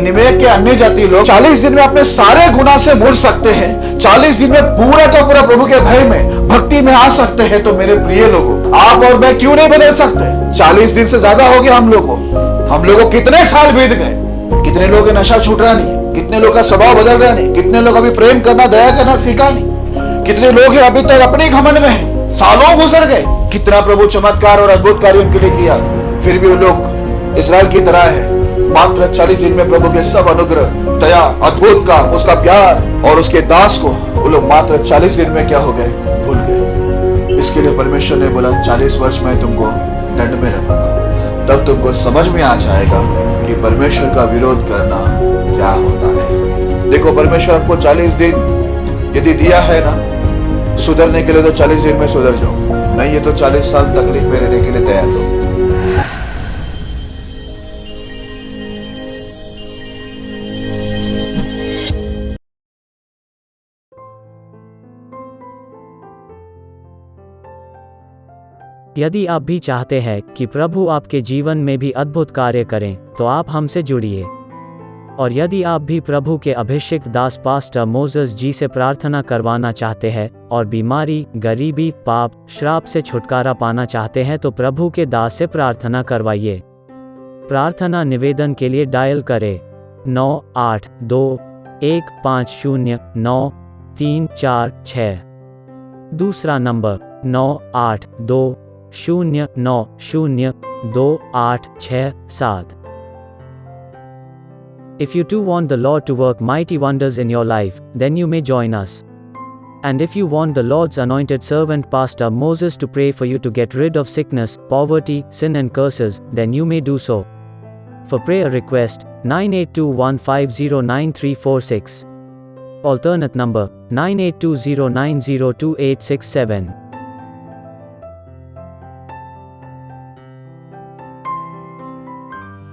निनिवे के अन्य जाति लोग 40 दिन में अपने सारे गुनाह से मुड़ सकते हैं, 40 दिन में पूरा का पूरा प्रभु के भय में भक्ति में आ सकते हैं, तो मेरे प्रिय लोगों, आप और मैं क्यों नहीं बदल सकते? 40 दिन से ज्यादा हो गया हम लोगों को कितने साल बीत गए, कितने लोग नशा छूट रहा नहीं, कितने लोग का स्वभाव बदल रहा नहीं, कितने लोग अभी प्रेम करना दया करना सीखा नहीं, कितने लोग हैं अभी तक अपने घमंड में हैं, सालों गुजर गए, कितना प्रभु चमत्कार और अद्भुत कार्य उनके लिए किया, फिर भी वो लोग इस्राएल की तरह है। मात्र 40 दिन में प्रभु के सब अनुग्रह, दया, अद्भुत काम, उसका प्यार और उसके दास को वो लोग मात्र 40 दिन में क्या हो गए, भूल गए। इसके लिए परमेश्वर ने बोला 40 वर्ष में तुमको दंड में रखूंगा, तब तुमको समझ में आ जाएगा कि परमेश्वर का विरोध करना क्या होता है। देखो, परमेश्वर आपको 40 दिन यदि दिया है ना सुधरने के लिए, तो 40 दिन में सुधर जाओ, नहीं है तो 40 साल तकलीफ में रहने के लिए तैयार हो। यदि आप भी चाहते हैं कि प्रभु आपके जीवन में भी अद्भुत कार्य करें, तो आप हमसे जुड़िए। और यदि आप भी प्रभु के अभिषिक्त दास पास्टर मोसेस जी से प्रार्थना करवाना चाहते हैं और बीमारी, गरीबी, पाप, श्राप से छुटकारा पाना चाहते हैं, तो प्रभु के दास से प्रार्थना करवाइए। प्रार्थना निवेदन के लिए डायल करें 9821509346। दूसरा number 9820902867। If you too want the Lord to work mighty wonders in your life, then you may join us. And if you want the Lord's anointed servant Pastor Moses to pray for you to get rid of sickness, poverty, sin and curses, then you may do so. For prayer request, 9821509346. Alternate number, 9820902867.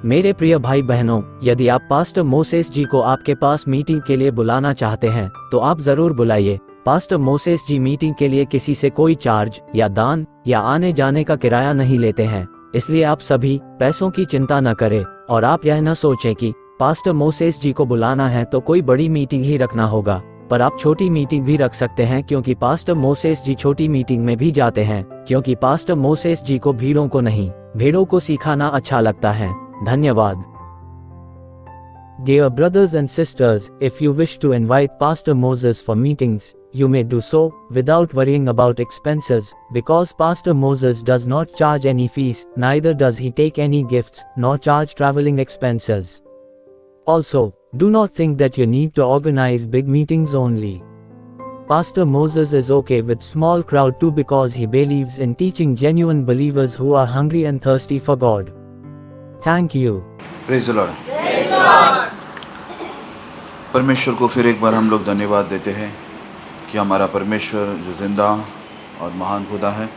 मेरे प्रिय भाई बहनों, यदि आप pastor Moses जी को आपके पास meeting के लिए बुलाना चाहते हैं, तो आप जरूर बुलाइए। पास्टर मोसेस जी मीटिंग के लिए किसी से कोई चार्ज या दान या आने जाने का किराया नहीं लेते हैं, इसलिए आप सभी पैसों की चिंता न करें और आप यह न सोचें कि पास्टर मोसेस जी को बुलाना है तो कोई बड़ी मीटिंग ही रखना होगा, पर आप छोटी मीटिंग भी रख सकते हैं, क्योंकि पास्टर मोसेस जी छोटी मीटिंग में भी जाते हैं, क्योंकि पास्टर मोसेस जी को भीड़ों को नहीं, भेड़ों को सिखाना अच्छा लगता है। धन्यवाद। Dear brothers and sisters, if you wish to invite Pastor Moses for meetings, you may do so without worrying about expenses, because Pastor Moses does not charge any fees, neither does he take any gifts, nor charge traveling expenses. Also, do not think that you need to organize big meetings only. Pastor Moses is okay with small crowd too, because he believes in teaching genuine believers who are hungry and thirsty for God. Thank you. Praise the Lord. परमेश्वर को फिर एक बार हम लोग धन्यवाद देते हैं कि हमारा परमेश्वर जो जिंदा और महान खुदा है,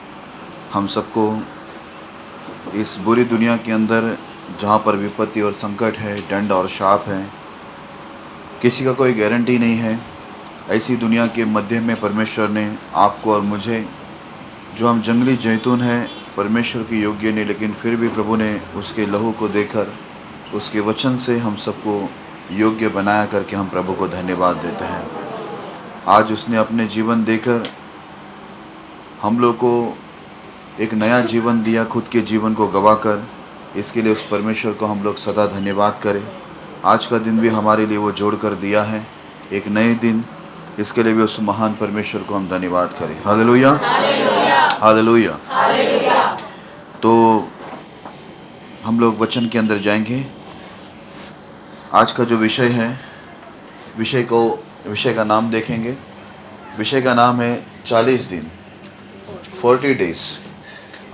हम सबको इस बुरी दुनिया के अंदर जहाँ पर विपत्ति और संकट है, दंड और शाप है, किसी का कोई गारंटी नहीं है, ऐसी दुनिया के मध्य में परमेश्वर ने आपको और मुझे, जो हम जंगली जैतून हैं, परमेश्वर की योग्य नहीं, लेकिन फिर भी प्रभु ने उसके लहू को देकर, उसके वचन से हम सबको योग्य बनाया करके हम प्रभु को धन्यवाद देते हैं। आज उसने अपने जीवन देकर हम लोग को एक नया जीवन दिया, खुद के जीवन को गवाकर। इसके लिए उस परमेश्वर को हम लोग सदा धन्यवाद करें। आज का दिन भी हमारे लिए वो जोड़ कर दिया है, एक नए दिन, इसके लिए भी उस महान परमेश्वर को हम धन्यवाद करें। Hallelujah, hallelujah. तो हम लोग वचन के अंदर जाएंगे। आज का जो विषय है, विषय का नाम देखेंगे। विषय का नाम है 40 दिन, 40 डेज।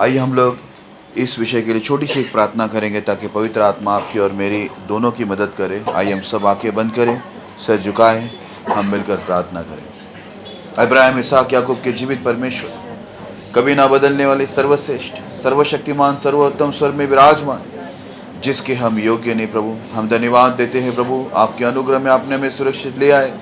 आइए हम लोग इस विषय के लिए छोटी सी एक प्रार्थना करेंगे, ताकि पवित्र आत्मा आपकी और मेरी दोनों की मदद करे। आइए हम सब आंखें बंद करें, सर झुकाएं, हम मिलकर प्रार्थना करें। अब्राहम, इसहाक, याकूब के जीवित परमेश्वर, कभी ना बदलने वाले, सर्वश्रेष्ठ, सर्वशक्तिमान, सर्वोत्तम स्वर में विराजमान, जिसके हम योग्य नहीं प्रभु, हम धन्यवाद देते हैं प्रभु। आपके अनुग्रह में आपने हमें सुरक्षित ले आए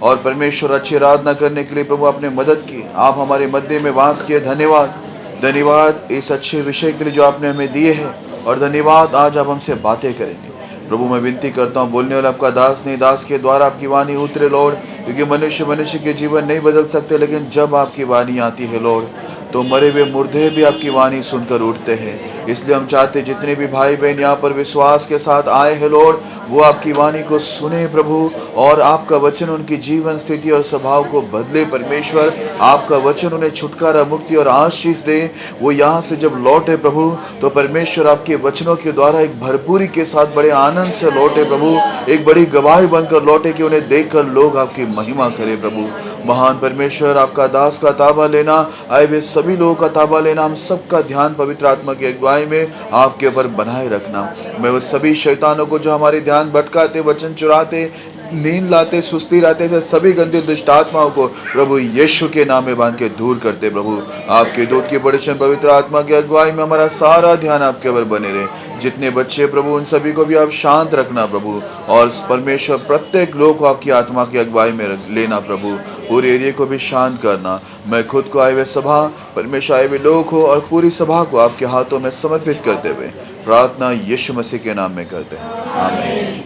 और परमेश्वर अच्छी आराधना करने के लिए प्रभु आपने मदद की, आप हमारे मध्य में वास किए। धन्यवाद, धन्यवाद इस अच्छे विषय के लिए जो आपने हमें दिए हैं, और धन्यवाद आज आप हमसे बातें करेंगे। प्रभु मैं विनती करता हूँ, बोलने वाला आपका दास नहीं, दास के द्वारा आपकी वाणी उतरे लॉर्ड, क्योंकि मनुष्य के जीवन नहीं बदल सकते, लेकिन जब आपकी वाणी आती है लॉर्ड, तो मरे हुए मुर्दे भी आपकी वाणी सुनकर उठते हैं। इसलिए हम चाहते जितने भी भाई बहन यहाँ पर विश्वास के साथ आए हैं लॉर्ड, वो आपकी वाणी को सुने प्रभु, और आपका वचन उनकी जीवन स्थिति और स्वभाव को बदले परमेश्वर। आपका वचन उन्हें छुटकारा, मुक्ति और आशीष दे। वो यहाँ से जब लौटे प्रभु, तो परमेश्वर आपके वचनों के द्वारा एक भरपूरी के साथ बड़े आनंद से लौटे प्रभु, एक बड़ी गवाही बनकर लौटे कि उन्हें देखकर लोग आपकी महिमा करें प्रभु। महान परमेश्वर, आपका दास का ताबा लेना, आए वे सभी लोगों का ताबा लेना, हम सबका ध्यान पवित्र आत्मा की अगुवाई में आपके ऊपर बनाए रखना। मैं वो सभी शैतानों को जो हमारे ध्यान भटकाते, वचन चुराते, नींद लाते, सुस्ती लाते थे, सभी गंदी दुष्ट आत्माओं को प्रभु यीशु के नाम में बांध के दूर करते प्रभु। आपके दूत की बड़ी पवित्र आत्मा की अगुवाई में हमारा सारा ध्यान आपके ऊपर बने रहे। जितने बच्चे प्रभु, उन सभी को भी आप शांत रखना प्रभु, और परमेश्वर प्रत्येक लोग को आपकी आत्मा की अगुवाई में लेना प्रभु। पूरे एरिया को भी शांत करना। मैं खुद को आए हुए सभा, परमेश्वर आए हुए लोगों को और पूरी सभा को आपके हाथों में समर्पित करते हुए प्रार्थना यीशु मसीह के नाम में करते हैं, आमीन।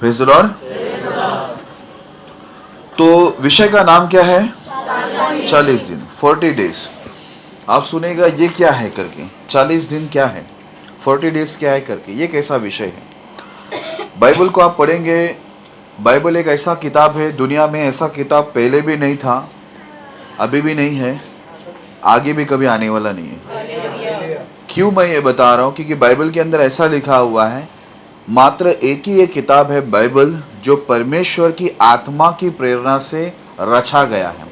Praise the Lord. तो विषय का नाम क्या है? 40 दिन, 40 डेज। आप सुनेगा ये क्या है करके, 40 दिन क्या है, 40 डेज क्या है करके, ये कैसा विषय है। बाइबल को आप पढ़ेंगे, बाइबल एक ऐसा किताब है, दुनिया में ऐसा किताब पहले भी नहीं था, अभी भी नहीं है, आगे भी कभी आने वाला नहीं है। क्यों मैं ये बता रहा हूँ? क्योंकि बाइबल के अंदर ऐसा लिखा हुआ है, मात्र एक ही एक किताब है बाइबल जो परमेश्वर की आत्मा की प्रेरणा से रचा गया है।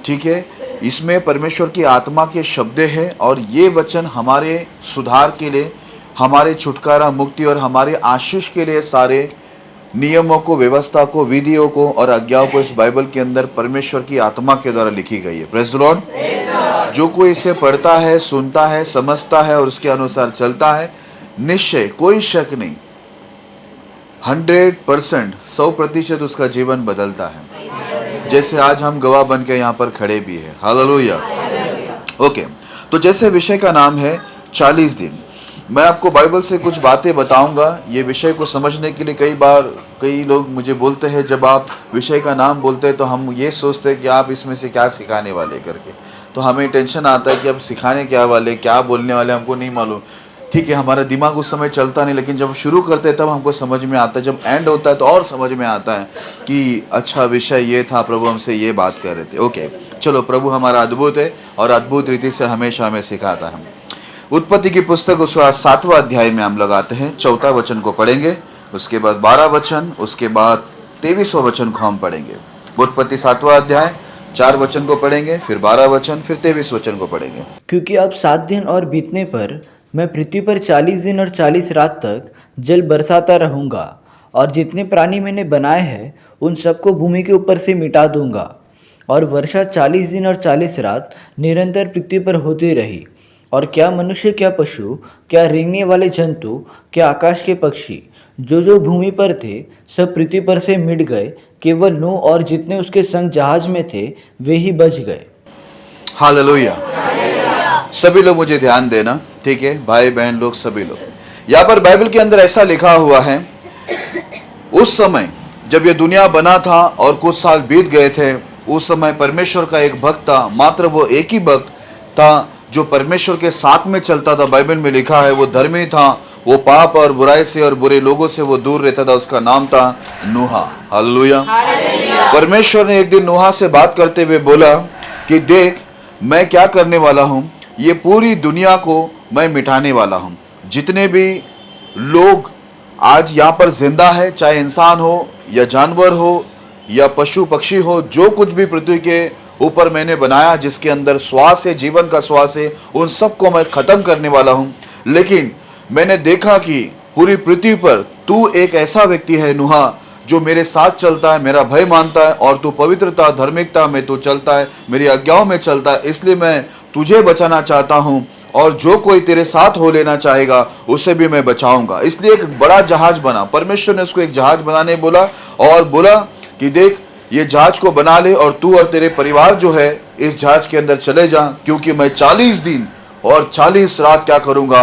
ठीक है, इसमें परमेश्वर की आत्मा के शब्द है, और ये वचन हमारे सुधार के लिए, हमारे छुटकारा, मुक्ति और हमारे आशीष के लिए सारे नियमों को, व्यवस्था को, विधियों को और आज्ञाओं को इस बाइबल के अंदर परमेश्वर की आत्मा के द्वारा लिखी गई है। Praise the Lord. जो कोई इसे पढ़ता है, सुनता है, समझता है और उसके अनुसार चलता है, निश्चय कोई शक नहीं, 100%, 100% उसका जीवन बदलता है। जैसे आज हम गवाह बन के यहाँ पर खड़े भी हैं। हालेलुया। ओके, तो जैसे विषय का नाम है 40 दिन, मैं आपको बाइबल से कुछ बातें बताऊंगा। ये विषय को समझने के लिए कई बार कई लोग मुझे बोलते हैं, जब आप विषय का नाम बोलते हैं तो हम ये सोचते हैं कि आप इसमें से क्या सिखाने वाले करके, तो हमें टेंशन आता है कि अब सिखाने क्या वाले, क्या बोलने वाले, हमको नहीं मालूम। ठीक है, हमारा दिमाग उस समय चलता नहीं, लेकिन जब शुरू करते हैं तब हमको समझ में आता है, जब एंड होता है तो और समझ में आता है कि अच्छा विषय ये था, प्रभु हमसे ये बात कर रहे थे। ओके, चलो, प्रभु हमारा अद्भुत है और अद्भुत रीति से हमेशा हमें सिखाता है। उत्पत्ति की पुस्तक उस 7वां अध्याय में हम लगाते हैं, 4वां वचन को पढ़ेंगे, उसके बाद 12 वचन, उसके बाद 23वां वचन को हम पढ़ेंगे। उत्पत्ति 7वां अध्याय 4 वचन को पढ़ेंगे, फिर 12 वचन, फिर 23 वचन को पढ़ेंगे। क्योंकि अब 7 दिन और बीतने पर मैं पृथ्वी पर 40 दिन और 40 रात तक जल बरसाता रहूँगा, और जितने प्राणी मैंने बनाए हैं उन सबको भूमि के ऊपर से मिटा दूंगा। और वर्षा 40 दिन और 40 रात निरंतर पृथ्वी पर होती रही, और क्या मनुष्य, क्या पशु, क्या रेंगने वाले जंतु, क्या आकाश के पक्षी, जो जो भूमि पर थे, सब पृथ्वी पर से मिट गए, केवल नूह और जितने उसके संग जहाज में थे वे ही बच गए। हालेलुया। सभी लोग मुझे ध्यान देना, ठीक है, भाई बहन लोग, सभी लोग। यहाँ पर बाइबल के अंदर ऐसा लिखा हुआ है, उस समय जब ये दुनिया बना था और कुछ साल बीत गए थे, उस समय परमेश्वर का एक भक्त था, मात्र वो एक ही भक्त था जो परमेश्वर के साथ में चलता था। बाइबल में लिखा है वो धर्मी था, वो पाप और बुराई से और बुरे लोगों से वो दूर रहता था। उसका नाम था नूह। हालेलुया। परमेश्वर ने एक दिन नूह से बात करते हुए बोला कि देख, मैं क्या करने वाला हूँ, ये पूरी दुनिया को मैं मिटाने वाला हूँ। जितने भी लोग आज यहाँ पर जिंदा है, चाहे इंसान हो या जानवर हो या पशु पक्षी हो, जो कुछ भी पृथ्वी के ऊपर मैंने बनाया, जिसके अंदर श्वास है, जीवन का श्वास है, उन सबको मैं खत्म करने वाला हूँ। लेकिन मैंने देखा कि पूरी पृथ्वी पर तू एक ऐसा व्यक्ति है नूह, जो मेरे साथ चलता है, मेरा भय मानता है, और तू पवित्रता, धार्मिकता में तू चलता है, मेरी आज्ञाओं में चलता है। इसलिए मैं तुझे बचाना चाहता हूँ, और जो कोई तेरे साथ हो लेना चाहेगा उसे भी मैं बचाऊंगा। इसलिए एक बड़ा जहाज बना। परमेश्वर ने उसको एक जहाज बनाने बोला, और बोला कि देख, ये जहाज को बना ले, और तू और तेरे परिवार जो है इस जहाज के अंदर चले जा, क्योंकि मैं 40 दिन और 40 रात क्या करूंगा,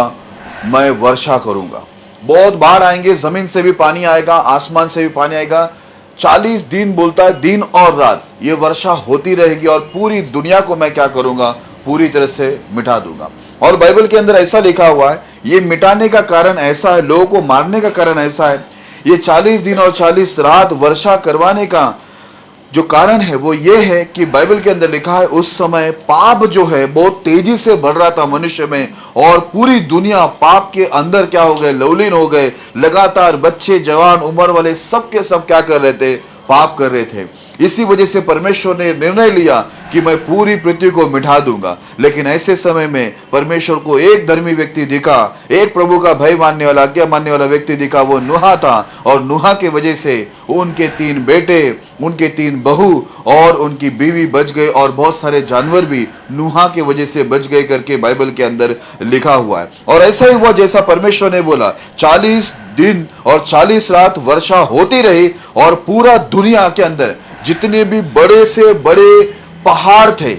मैं वर्षा करूंगा। बहुत बाढ़ आएंगे, जमीन से भी पानी आएगा, आसमान से भी पानी आएगा। 40 दिन बोलता है, दिन और रात ये वर्षा होती रहेगी और पूरी दुनिया को मैं क्या करूंगा, पूरी तरह से मिटा दूंगा। और बाइबल के अंदर ऐसा लिखा हुआ है, ये मिटाने का कारण ऐसा है, लोगों को मारने का कारण ऐसा है, ये 40 दिन और 40 रात वर्षा करवाने का जो कारण है वो ये है कि बाइबल के अंदर लिखा है उस समय पाप जो है बहुत तेजी से बढ़ रहा था मनुष्य में, और पूरी दुनिया पाप के अंदर क्या हो गए, लवलीन हो गए। लगातार बच्चे, जवान, उम्र वाले सब के सब क्या कर रहे थे, पाप कर रहे थे। इसी वजह से परमेश्वर ने निर्णय लिया कि मैं पूरी पृथ्वी को मिटा दूंगा। लेकिन ऐसे समय में परमेश्वर को एक धर्मी व्यक्ति दिखा, एक प्रभु का भय मानने वाला, आज्ञा मानने वाला व्यक्ति दिखा, वो नूहा था। और नूहा के वजह से उनके 3 बेटे, उनके 3 बहू और उनकी बीवी बच गए, और बहुत सारे जानवर भी नूहा के वजह से बच गए करके बाइबल के अंदर लिखा हुआ है। और ऐसा ही हुआ जैसा परमेश्वर ने बोला, 40 दिन और 40 रात वर्षा होती रही, और पूरा दुनिया के अंदर जितने भी बड़े से बड़े पहाड़ थे,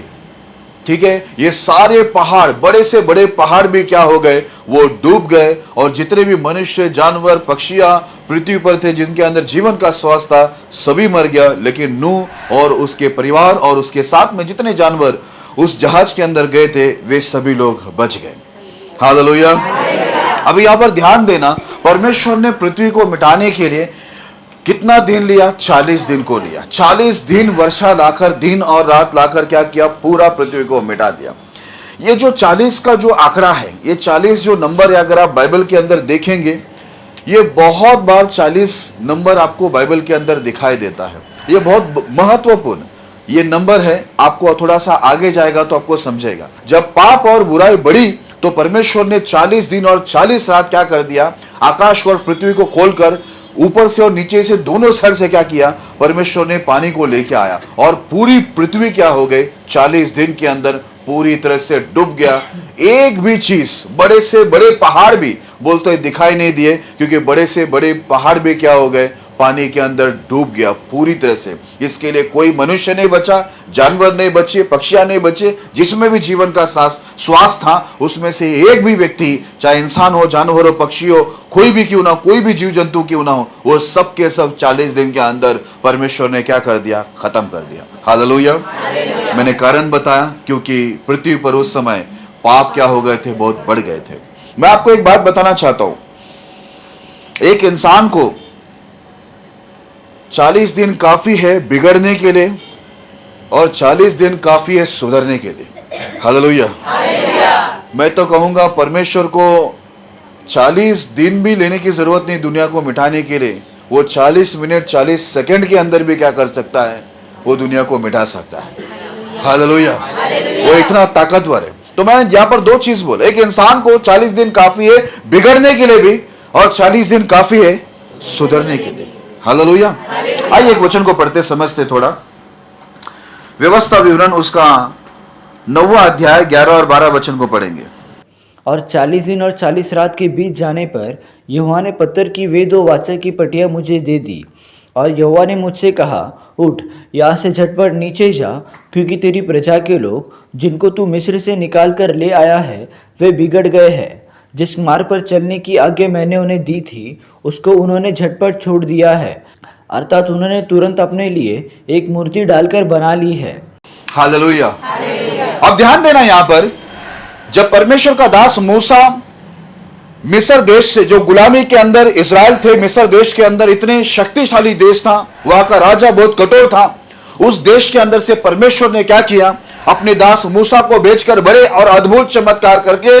ठीक है, ये सारे पहाड़, बड़े से बड़े पहाड़ भी क्या हो गए, वो डूब गए। और जितने भी मनुष्य, जानवर, पक्षियां पृथ्वी पर थे, जिनके अंदर जीवन का श्वास था, सभी मर गया। लेकिन नूह और उसके परिवार और उसके साथ में जितने जानवर उस जहाज के अंदर गए थे, वे सभी लोग बच गए। हालेलुया। अभी यहां पर ध्यान देना, परमेश्वर ने पृथ्वी को मिटाने के लिए कितना दिन लिया, 40 दिन को लिया। 40 दिन वर्षा लाकर, दिन और रात लाकर क्या किया, पूरा पृथ्वी को मिटा दिया। ये जो 40 का जो आंकड़ा है, ये 40 जो नंबर है, अगर आप बाइबल के अंदर देखेंगे, ये बहुत बार 40 नंबर आपको बाइबल के अंदर दिखाई देता है। ये बहुत महत्वपूर्ण ये नंबर है। आपको थोड़ा सा आगे जाएगा तो आपको समझेगा। जब पाप और बुराई बढ़ी तो परमेश्वर ने 40 दिन और 40 रात क्या कर दिया, आकाश और पृथ्वी को खोलकर ऊपर से और नीचे से दोनों साइड से क्या किया, परमेश्वर ने पानी को लेके आया, और पूरी पृथ्वी क्या हो गई, 40 दिन के अंदर पूरी तरह से डूब गया। एक भी चीज, बड़े से बड़े पहाड़ भी बोलते दिखाई नहीं दिए, क्योंकि बड़े से बड़े पहाड़ भी क्या हो गए, पानी के अंदर डूब गया पूरी तरह से। इसके लिए कोई मनुष्य नहीं बचा, जानवर नहीं बचे, पक्षियां नहीं बचे, जिसमें भी जीवन का श्वास था, उसमें से एक भी व्यक्ति, चाहे इंसान हो, जानवर हो, पक्षी हो, कोई भी क्यों ना, कोई भी जीव जंतु क्यों ना हो, वो सब के सब 40 दिन के अंदर परमेश्वर ने क्या कर दिया, खत्म कर दिया। हालेलुया। मैंने कारण बताया, क्योंकि पृथ्वी पर उस समय पाप क्या हो गए थे, बहुत बढ़ गए थे। मैं आपको एक बात बताना चाहता हूं, एक इंसान को 40 दिन काफी है बिगड़ने के लिए, और 40 दिन काफी है सुधरने के लिए। हालेलुया। मैं तो कहूंगा परमेश्वर को 40 दिन भी लेने की जरूरत नहीं दुनिया को मिटाने के लिए। वो 40 मिनट 40 सेकंड के अंदर भी क्या कर सकता है, वो दुनिया को मिटा सकता है। हालेलुया। वो इतना ताकतवर है। तो मैंने यहां पर 2 चीज बोला, एक इंसान को 40 दिन काफी है बिगड़ने के लिए भी, और 40 दिन काफी है सुधरने के लिए। हालेलुया। आइए एक वचन को पढ़ते समझते थोड़ा। व्यवस्था विवरण उसका 9वां अध्याय 11 और 12 वचन को पढ़ेंगे। और 40 दिन और 40 रात के बीत जाने पर यहोवा ने पत्थर की वे 2 वाचा की पटियां मुझे दे दी, और यहोवा ने मुझसे कहा, उठ, यहाँ से झटपट नीचे जा, क्योंकि तेरी प्रजा के लोग, जिनको तू मिस्र से निकाल कर ले आया है, वे बिगड़ गए हैं। जिस मार्ग पर चलने की आज्ञा मैंने उन्हें दी थी, उसको उन्होंने झटपट छोड़ दिया है, अर्थात उन्होंने तुरंत अपने लिए एक मूर्ति डालकर बना ली है। हालेलुया। अब ध्यान देना, यहां पर जब परमेश्वर का दास मूसा मिस्र देश से, जो गुलामी के अंदर इजराइल थे, मिस्र देश के अंदर इतने शक्तिशाली देश था, वहां का राजा बहुत कठोर था, उस देश के अंदर से परमेश्वर ने क्या किया, अपने दास मूसा को भेजकर बड़े और अद्भुत चमत्कार करके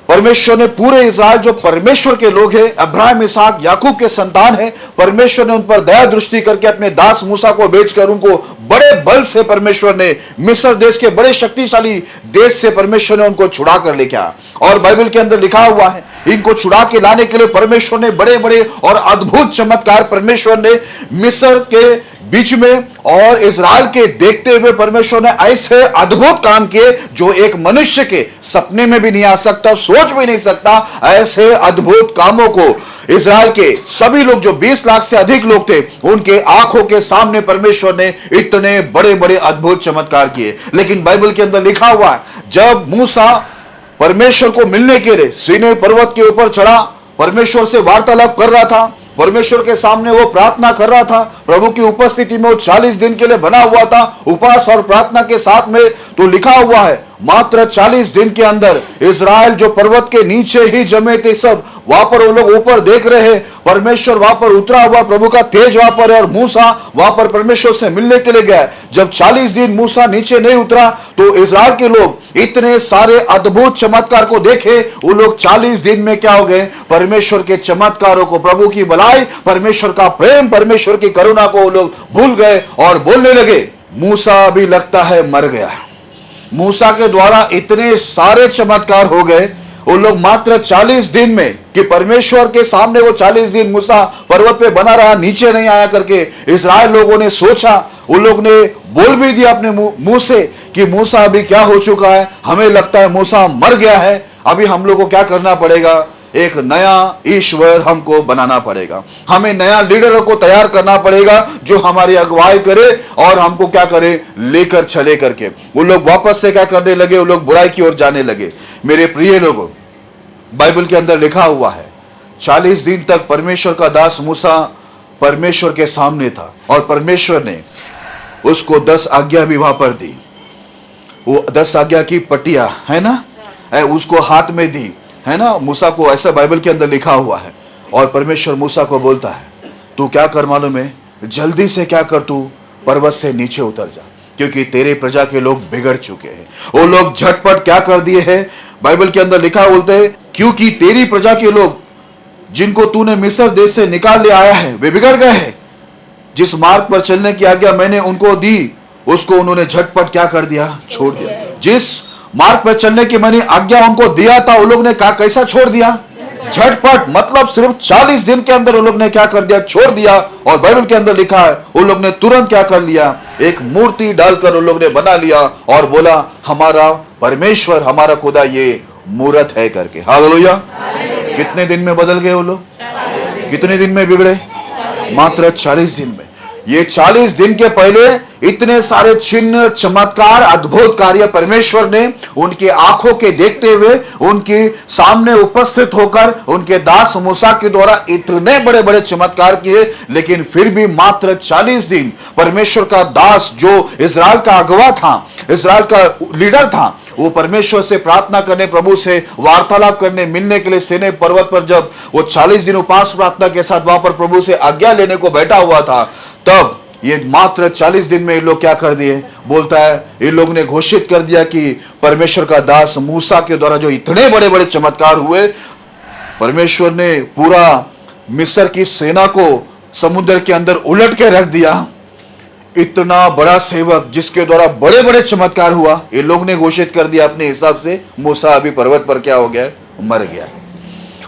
परमेश्वर ने पूरे इस्राएल, जो परमेश्वर के लोग हैं, अब्राहम, इसहाक, याकूब के संतान हैं, परमेश्वर ने उन पर दया दृष्टि करके अपने दास मूसा को भेजकर उनको बड़े बल से परमेश्वर ने मिस्र देश के बड़े शक्तिशाली देश से परमेश्वर ने उनको छुड़ा कर लेके आया। और बाइबल के अंदर लिखा हुआ है, इनको छुड़ा के लाने के लिए परमेश्वर ने बड़े बड़े और अद्भुत चमत्कार परमेश्वर ने मिस्र के बीच में और इजराइल के देखते हुए परमेश्वर ने ऐसे अद्भुत काम किए जो एक मनुष्य के सपने में भी नहीं आ सकता, सोच भी नहीं सकता। ऐसे अद्भुत कामों को इजराइल के सभी लोग, जो 20 लाख से अधिक लोग थे, उनके आंखों के सामने परमेश्वर ने इतने बड़े बड़े अद्भुत चमत्कार किए। लेकिन बाइबल के अंदर लिखा हुआ है, जब मूसा परमेश्वर को मिलने के लिए सीनै पर्वत के ऊपर चढ़ा, परमेश्वर से वार्तालाप कर रहा था, परमेश्वर के सामने वो प्रार्थना कर रहा था, प्रभु की उपस्थिति में वो 40 दिन के लिए बना हुआ था, उपवास और प्रार्थना के साथ में। तो लिखा हुआ है मात्र 40 दिन के अंदर इजराइल जो पर्वत के नीचे ही जमे थे सब, वहां पर वो लोग ऊपर देख रहे हैं, परमेश्वर वहां पर उतरा हुआ, प्रभु का तेज वहां पर है, और मूसा वहां पर परमेश्वर से मिलने के लिए गया। जब 40 दिन मूसा नीचे नहीं उतरा तो इजराइल के लोग इतने सारे अद्भुत चमत्कार को देखे, वो लोग 40 दिन में क्या हो गए, परमेश्वर के चमत्कारों को, प्रभु की भलाई, परमेश्वर का प्रेम, परमेश्वर की करुणा को वो लोग भूल गए और बोलने लगे मूसा अभी लगता है मर गया। मूसा के द्वारा इतने सारे चमत्कार हो गए, वो लोग मात्र 40 दिन में, कि परमेश्वर के सामने वो 40 दिन मूसा पर्वत पे बना रहा, नीचे नहीं आया करके इजराइल लोगों ने सोचा, उन लोग ने बोल भी दिया अपने मुंह से कि मूसा अभी क्या हो चुका है, हमें लगता है मूसा मर गया है, अभी हम लोग को क्या करना पड़ेगा, एक नया ईश्वर हमको बनाना पड़ेगा, हमें नया लीडर को तैयार करना पड़ेगा जो हमारी अगुवाई करे और हमको क्या करे, लेकर चले करके। वो लोग वापस से क्या करने लगे, वो लोग बुराई की ओर जाने लगे। मेरे प्रिय लोगों, बाइबल के अंदर लिखा हुआ है 40 दिन तक परमेश्वर का दास मूसा परमेश्वर के सामने था और परमेश्वर ने उसको 10 आज्ञा भी वहां पर दी। वो 10 आज्ञा की पट्टियां है ना, उसको हाथ में दी है ना मूसा को, ऐसा बाइबल के अंदर लिखा हुआ है। और परमेश्वर मूसा को बोलता है तू क्या कर मालूम है, जल्दी से क्या कर, तू पर्वत से नीचे उतर जा, क्योंकि तेरे प्रजा के लोग बिगड़ चुके हैं। वो लोग झटपट क्या कर दिए हैं, बाइबल के अंदर लिखा बोलते हैं क्योंकि तेरी प्रजा के लोग जिनको तूने मिस्र देश से निकाल ले आया है वे बिगड़ गए हैं। जिस मार्ग पर चलने की आज्ञा मैंने उनको दी उसको उन्होंने झटपट क्या कर दिया, छोड़ दिया। जिस मार्ग पर चलने की मैंने आज्ञा उनको दिया था, वो लोग ने कैसा छोड़ दिया, झटपट, मतलब सिर्फ 40 दिन के अंदर वो लोग ने क्या कर दिया, छोड़ दिया। और बाइबल के अंदर लिखा है वो लोग ने तुरंत क्या कर लिया, एक मूर्ति डालकर वो लोग ने बना लिया और बोला हमारा परमेश्वर, हमारा खुदा ये मूर्त है करके। हालेलुया। कितने दिन में बदल गए वो लोग, कितने दिन में बिगड़े, मात्र 40 दिन में। ये 40 दिन के पहले इतने सारे चिन्ह, चमत्कार, अद्भुत कार्य परमेश्वर ने उनके आंखों के देखते हुए उनके सामने उपस्थित होकर उनके दास मूसा के द्वारा इतने बड़े बड़े चमत्कार किए। लेकिन फिर भी मात्र 40 दिन परमेश्वर का दास जो इजराइल का अगवा था, इजराइल का लीडर था, वो परमेश्वर से प्रार्थना करने, प्रभु से वार्तालाप करने, मिलने के लिए सीनै पर्वत पर जब वो 40 दिन उपवास प्रार्थना के साथ वहां पर प्रभु से आज्ञा लेने को बैठा हुआ था, तब ये मात्र 40 दिन में ये लोग क्या कर दिए, बोलता है ये लोग ने घोषित कर दिया कि परमेश्वर का दास मूसा के द्वारा जो इतने बड़े बड़े चमत्कार हुए, परमेश्वर ने पूरा मिस्र की सेना को समुद्र के अंदर उलट के रख दिया। इतना बड़ा सेवक जिसके द्वारा बड़े बड़े चमत्कार हुआ, ये लोग ने घोषित कर दिया अपने हिसाब से मूसा अभी पर्वत पर क्या हो गया, मर गया।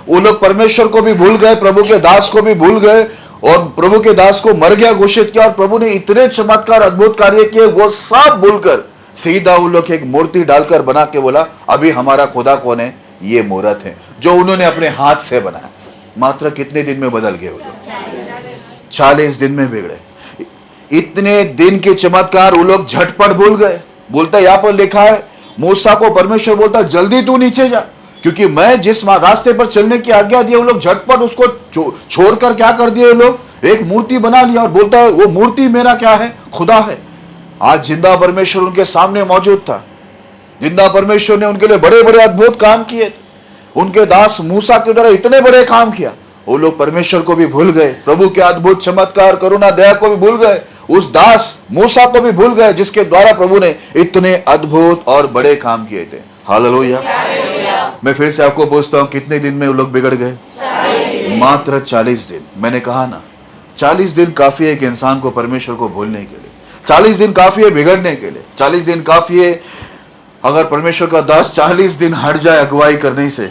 वो लोग परमेश्वर को भी भूल गए, प्रभु के दास को भी भूल गए और प्रभु के दास को मर गया घोषित किया। और प्रभु ने इतने चमत्कार, अद्भुत कार्य किए, वो सब भूलकर सीधा वो लोग एक मूर्ति डालकर बना के बोला अभी हमारा खुदा कौन है, ये मूर्त है जो उन्होंने अपने हाथ से बनाया। मात्र कितने दिन में बदल गए वो लोग, 40 दिन में बिगड़े। इतने दिन के चमत्कार वो लोग झटपट भूल गए। बोलता यहां पर लिखा है मूसा को परमेश्वर बोलता जल्दी तू नीचे जा, क्योंकि मैं जिस रास्ते पर चलने की आज्ञा दी, वो लोग झटपट उसको छोड़कर क्या कर दिए, वो लोग एक मूर्ति बना लिया और बोलता है वो मूर्ति मेरा क्या है, खुदा है। आज जिंदा परमेश्वर उनके सामने मौजूद था, जिंदा परमेश्वर ने उनके लिए बड़े बड़े अद्भुत काम किए, उनके दास मूसा के द्वारा इतने बड़े काम किया। वो लोग परमेश्वर को भी भूल गए, प्रभु के अद्भुत चमत्कार, करुणा, दया को भी भूल गए, उस दास मूसा को भी भूल गए जिसके द्वारा प्रभु ने इतने अद्भुत और बड़े काम किए थे। हालेलुया। मैं फिर से आपको पूछता हूं कितने दिन में वो लोग बिगड़ गए, मात्र 40 दिन। मैंने कहा ना 40 दिन काफी है एक इंसान को परमेश्वर को भूलने के लिए, 40 दिन काफी है बिगड़ने के लिए, 40 दिन काफी है। अगर परमेश्वर का दास 40 दिन हट जाए अगुवाई करने से,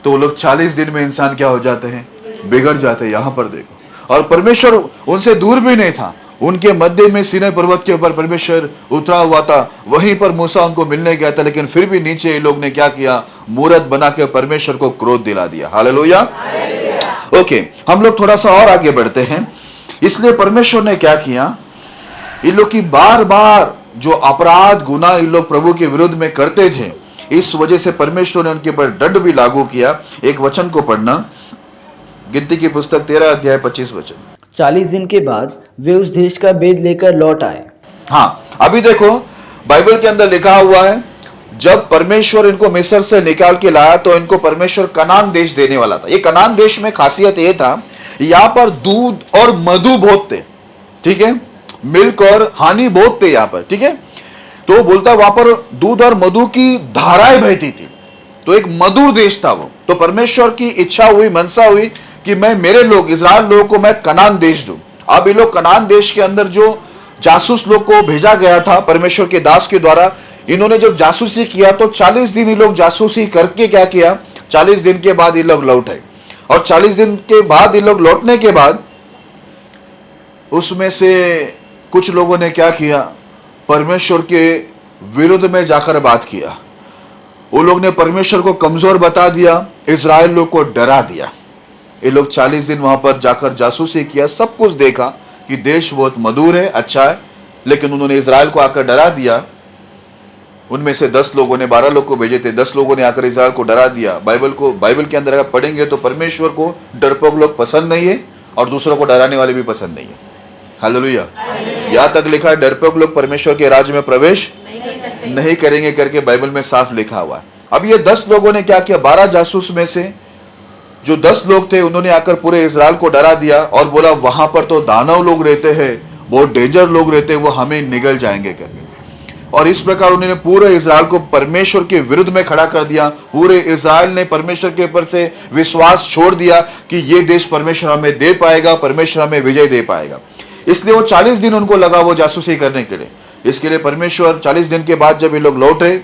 तो वो लोग 40 दिन में इंसान क्या हो जाते हैं, बिगड़ जाते हैं। यहां पर देखो, और परमेश्वर उनसे दूर भी नहीं था, उनके मध्य में सीनै पर्वत के ऊपर परमेश्वर उतरा हुआ था, वहीं पर मूसा उनको मिलने गया था। लेकिन फिर भी नीचे ये लोग ने क्या किया, मूर्त बना के परमेश्वर को क्रोध दिला दिया। हालेलुया। ओके, हम लोग थोड़ा सा और आगे बढ़ते हैं। इसलिए परमेश्वर ने क्या किया, इन लोग की बार बार जो अपराध, गुनाह इन लोग प्रभु के विरुद्ध में करते थे, इस वजह से परमेश्वर ने उनके ऊपर दंड भी लागू किया। एक वचन को पढ़ना, गिनती की पुस्तक 13 अध्याय 25 वचन। 40 दिन के बाद वे उस देश का भेद लेकर लौट आए। हाँ, अभी देखो बाइबल के अंदर लिखा हुआ है, जब परमेश्वर इनको मिस्र से निकाल के लाया तो इनको परमेश्वर कनान देश देने वाला था। ये कनान देश में खासियत ये था, यहां पर दूध और मधु बहुत थे, ठीक है, मिल्क और हानी बहुत थे यहां पर, ठीक है। तो बोलता वहां पर दूध और मधु की धाराएं बहती थी, तो एक मधुर देश था वो। तो परमेश्वर की इच्छा हुई, मनसा हुई कि मैं मेरे लोग इस्राएल लोगों को मैं कनान देश दूं। अब ये लोग कनान देश के अंदर जो जासूस लोग को भेजा गया था परमेश्वर के दास के द्वारा, इन्होंने जब जासूसी किया तो 40 दिन ये लोग जासूसी करके क्या किया, 40 दिन के बाद ये लोग लौट आए। और 40 दिन के बाद ये लोग लौटने के बाद उसमें से कुछ लोगों ने क्या किया, परमेश्वर के विरुद्ध में जाकर बात किया। वो लोग ने परमेश्वर को कमजोर बता दिया, इजराइल लोग को डरा दिया। ये लोग 40 दिन वहां पर जाकर जासूसी किया, सब कुछ देखा कि देश बहुत मधुर है, अच्छा है, लेकिन उन्होंने इजराइल को आकर डरा दिया। उनमें से 10 लोगों ने 12 लोग को भेजे थे, 10 लोगों ने आकर इजराइल को डरा दिया। बाइबल के अंदर अगर पढ़ेंगे तो परमेश्वर को डरपोक लोग पसंद नहीं है और दूसरों को डराने वाले भी पसंद नहीं है। हालेलुया। यहां तक लिखा है डरपोक लोग परमेश्वर के राज्य में प्रवेश नहीं करेंगे करके बाइबल में साफ लिखा हुआ है। अब ये 10 लोगों ने क्या किया, 12 जासूस में से जो 10 लोग थे उन्होंने आकर पूरे इजराइल को डरा दिया और बोला वहां पर तो दानव लोग रहते हैं, बहुत डेंजर लोग रहते हैं, वो हमें निगल जाएंगे करके। और इस प्रकार उन्होंने पूरे इजराइल को परमेश्वर के विरुद्ध में खड़ा कर दिया। पूरे इजराइल ने परमेश्वर के ऊपर से विश्वास छोड़ दिया कि ये देश परमेश्वर हमें दे पाएगा, परमेश्वर हमें विजय दे पाएगा। इसलिए वो 40 दिन उनको लगा वो जासूसी करने के लिए। इसके लिए परमेश्वर 40 दिन के बाद जब ये लोग लौटे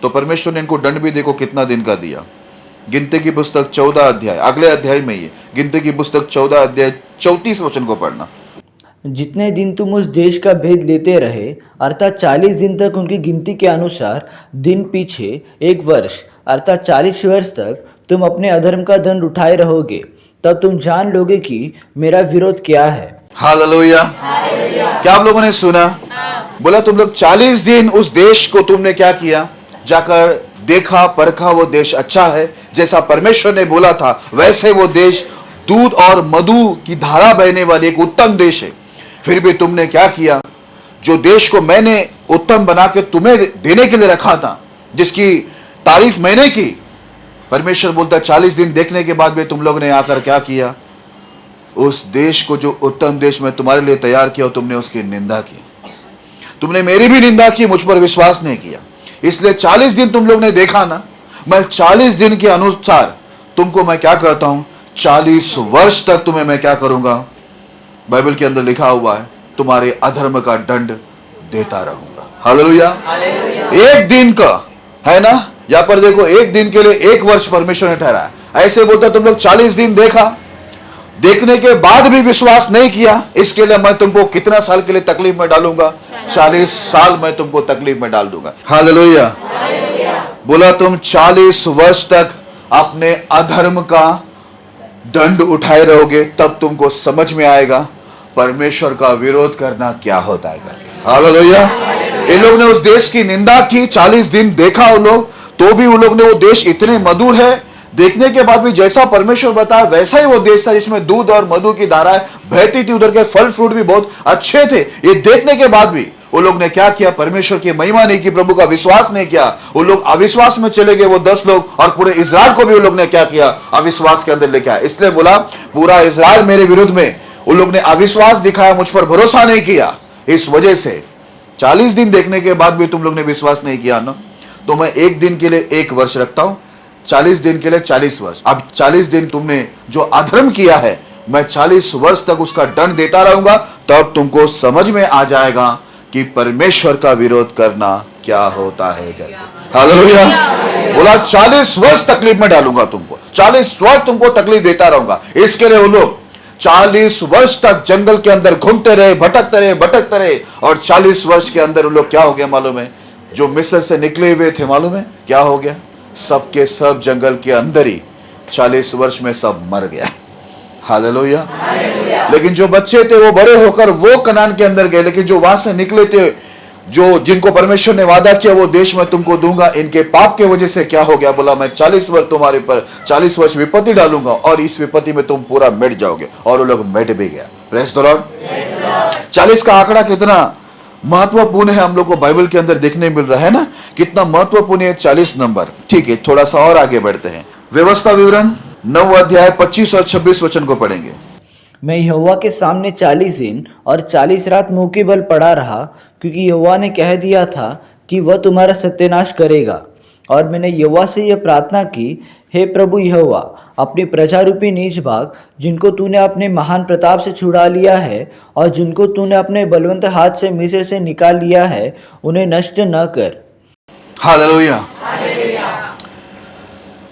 तो परमेश्वर ने इनको दंड भी देखो कितना दिन का दिया। गिनती की पुस्तक 14 अध्याय, अगले अध्याय में ही गिनती की पुस्तक 14 अध्याय 34 वचन को पढ़ना। जितने दिन तुम उस देश का भेद लेते रहे, अर्थात 40 दिन तक, उनकी गिनती के अनुसार दिन पीछे 1 वर्ष अर्थात 40 वर्ष तक तुम अपने अधर्म का दंड उठाए रहोगे, तब तुम जान लोगे कि मेरा विरोध क्या है। हालेलुया। क्या आप लोगों ने सुना? बोला तुम लोग 40 दिन उस देश को तुमने क्या किया, जाकर देखा परखा, वो देश अच्छा है, जैसा परमेश्वर ने बोला था वैसे वो देश दूध और मधु की धारा बहने वाली एक उत्तम देश है। फिर भी तुमने क्या किया, जो देश को मैंने उत्तम बना के तुम्हें देने के लिए रखा था, जिसकी तारीफ मैंने की, परमेश्वर बोलता 40 दिन देखने के बाद भी तुम लोग ने आकर क्या किया, उस देश को जो उत्तम देश मैं तुम्हारे लिए तैयार किया तुमने उसकी निंदा की। तुमने मेरी भी निंदा की, मुझ पर विश्वास नहीं किया। इसलिए 40 दिन तुम लोग ने देखा ना, मैं 40 दिन के अनुसार तुमको मैं क्या करता हूं, 40 वर्ष तक तुम्हें मैं क्या करूंगा, बाइबल के अंदर लिखा हुआ है तुम्हारे अधर्म का दंड देता रहूंगा। हालेलुया। एक दिन का है ना, यहां पर देखो, एक दिन के लिए 1 वर्ष परमेश्वर ने ठहराया। ऐसे बोलता तुम लोग 40 दिन देखा, देखने के बाद भी विश्वास नहीं किया, इसके लिए मैं तुमको कितना साल के लिए तकलीफ में डालूंगा, 40 साल मैं तुमको तकलीफ में डाल दूंगा। हालेलुया। बोला तुम 40 वर्ष तक अपने अधर्म का दंड उठाए रहोगे, तब तुमको समझ में आएगा परमेश्वर का विरोध करना क्या होता है करके। हालेलुया। ये लोग ने उस देश की निंदा की, 40 दिन देखा वो लोग, तो भी वो लोग ने वो देश इतने मधुर है, देखने के बाद भी जैसा परमेश्वर बताया वैसा ही वो देश था, जिसमें दूध और मधु की धाराएं बहती थी, उधर के फल फ्रूट भी बहुत अच्छे थे। ये देखने के बाद भी वो लोग ने क्या किया, परमेश्वर की महिमा नहीं की, प्रभु का विश्वास नहीं किया, वो लोग अविश्वास में चले गए। वो 10 लोग और पूरे इजराइल को भी वो लोग ने क्या किया, अविश्वास के अंदर लेके आया। इसलिए बोला पूरा इजराइल मेरे विरुद्ध में, वो लोग ने अविश्वास दिखाया, मुझ पर भरोसा नहीं किया। इस वजह से 40 दिन देखने के बाद भी तुम लोग ने विश्वास नहीं किया ना, तो मैं 1 दिन के लिए 1 वर्ष रखता हूं, 40 दिन के लिए 40 वर्ष। अब 40 दिन तुमने जो अधर्म किया है, मैं 40 वर्ष तक उसका दंड देता रहूंगा, तब तुमको समझ में आ जाएगा कि परमेश्वर का विरोध करना क्या होता है। हालेलुया। बोला 40 वर्ष तकलीफ में डालूंगा तुमको, 40 वर्ष तुमको तकलीफ देता रहूंगा। इसके लिए वो लोग 40 वर्ष तक जंगल के अंदर घूमते रहे, भटकते रहे। और 40 वर्ष के अंदर वो लोग क्या हो गया मालूम है, जो मिस्र से निकले हुए थे मालूम है क्या हो गया, सबके सब जंगल के अंदर ही 40 वर्ष में सब मर गया। हालेलुया। लेकिन जो बच्चे थे वो बड़े होकर वो कनान के अंदर गए, लेकिन जो वहां से निकले थे जो जिनको परमेश्वर ने वादा किया वो देश में तुमको दूंगा, इनके पाप के वजह से क्या हो गया, बोला मैं 40 वर्ष तुम्हारे पर 40 वर्ष विपत्ति डालूंगा और इस विपत्ति में तुम पूरा मिट जाओगे। और वो लोग मिट भी गया। Praise the Lord. 40 का आंकड़ा कितना महत्वपूर्ण है हम लोग को बाइबल के अंदर देखने मिल रहा है ना, कितना महत्वपूर्ण है 40 नंबर। ठीक है, थोड़ा सा और आगे बढ़ते हैं। व्यवस्था विवरण 9 अध्याय 25 और 26 वचन को पढ़ेंगे। मैं यहोवा के सामने 40 दिन और 40 रात मुंह के बल पड़ा रहा, क्योंकि यहोवा ने कह दिया था कि वह तुम्हारा सत्यानाश करेगा। और मैंने यहोवा से यह प्रार्थना की, हे प्रभु यहोवा, अपनी प्रजा रूपी नीच भाग जिनको तूने अपने महान प्रताप से छुड़ा लिया है और जिनको तूने अपने बलवंत हाथ से मिस्र से निकाल लिया है, उन्हें नष्ट न कर। हालेलुया।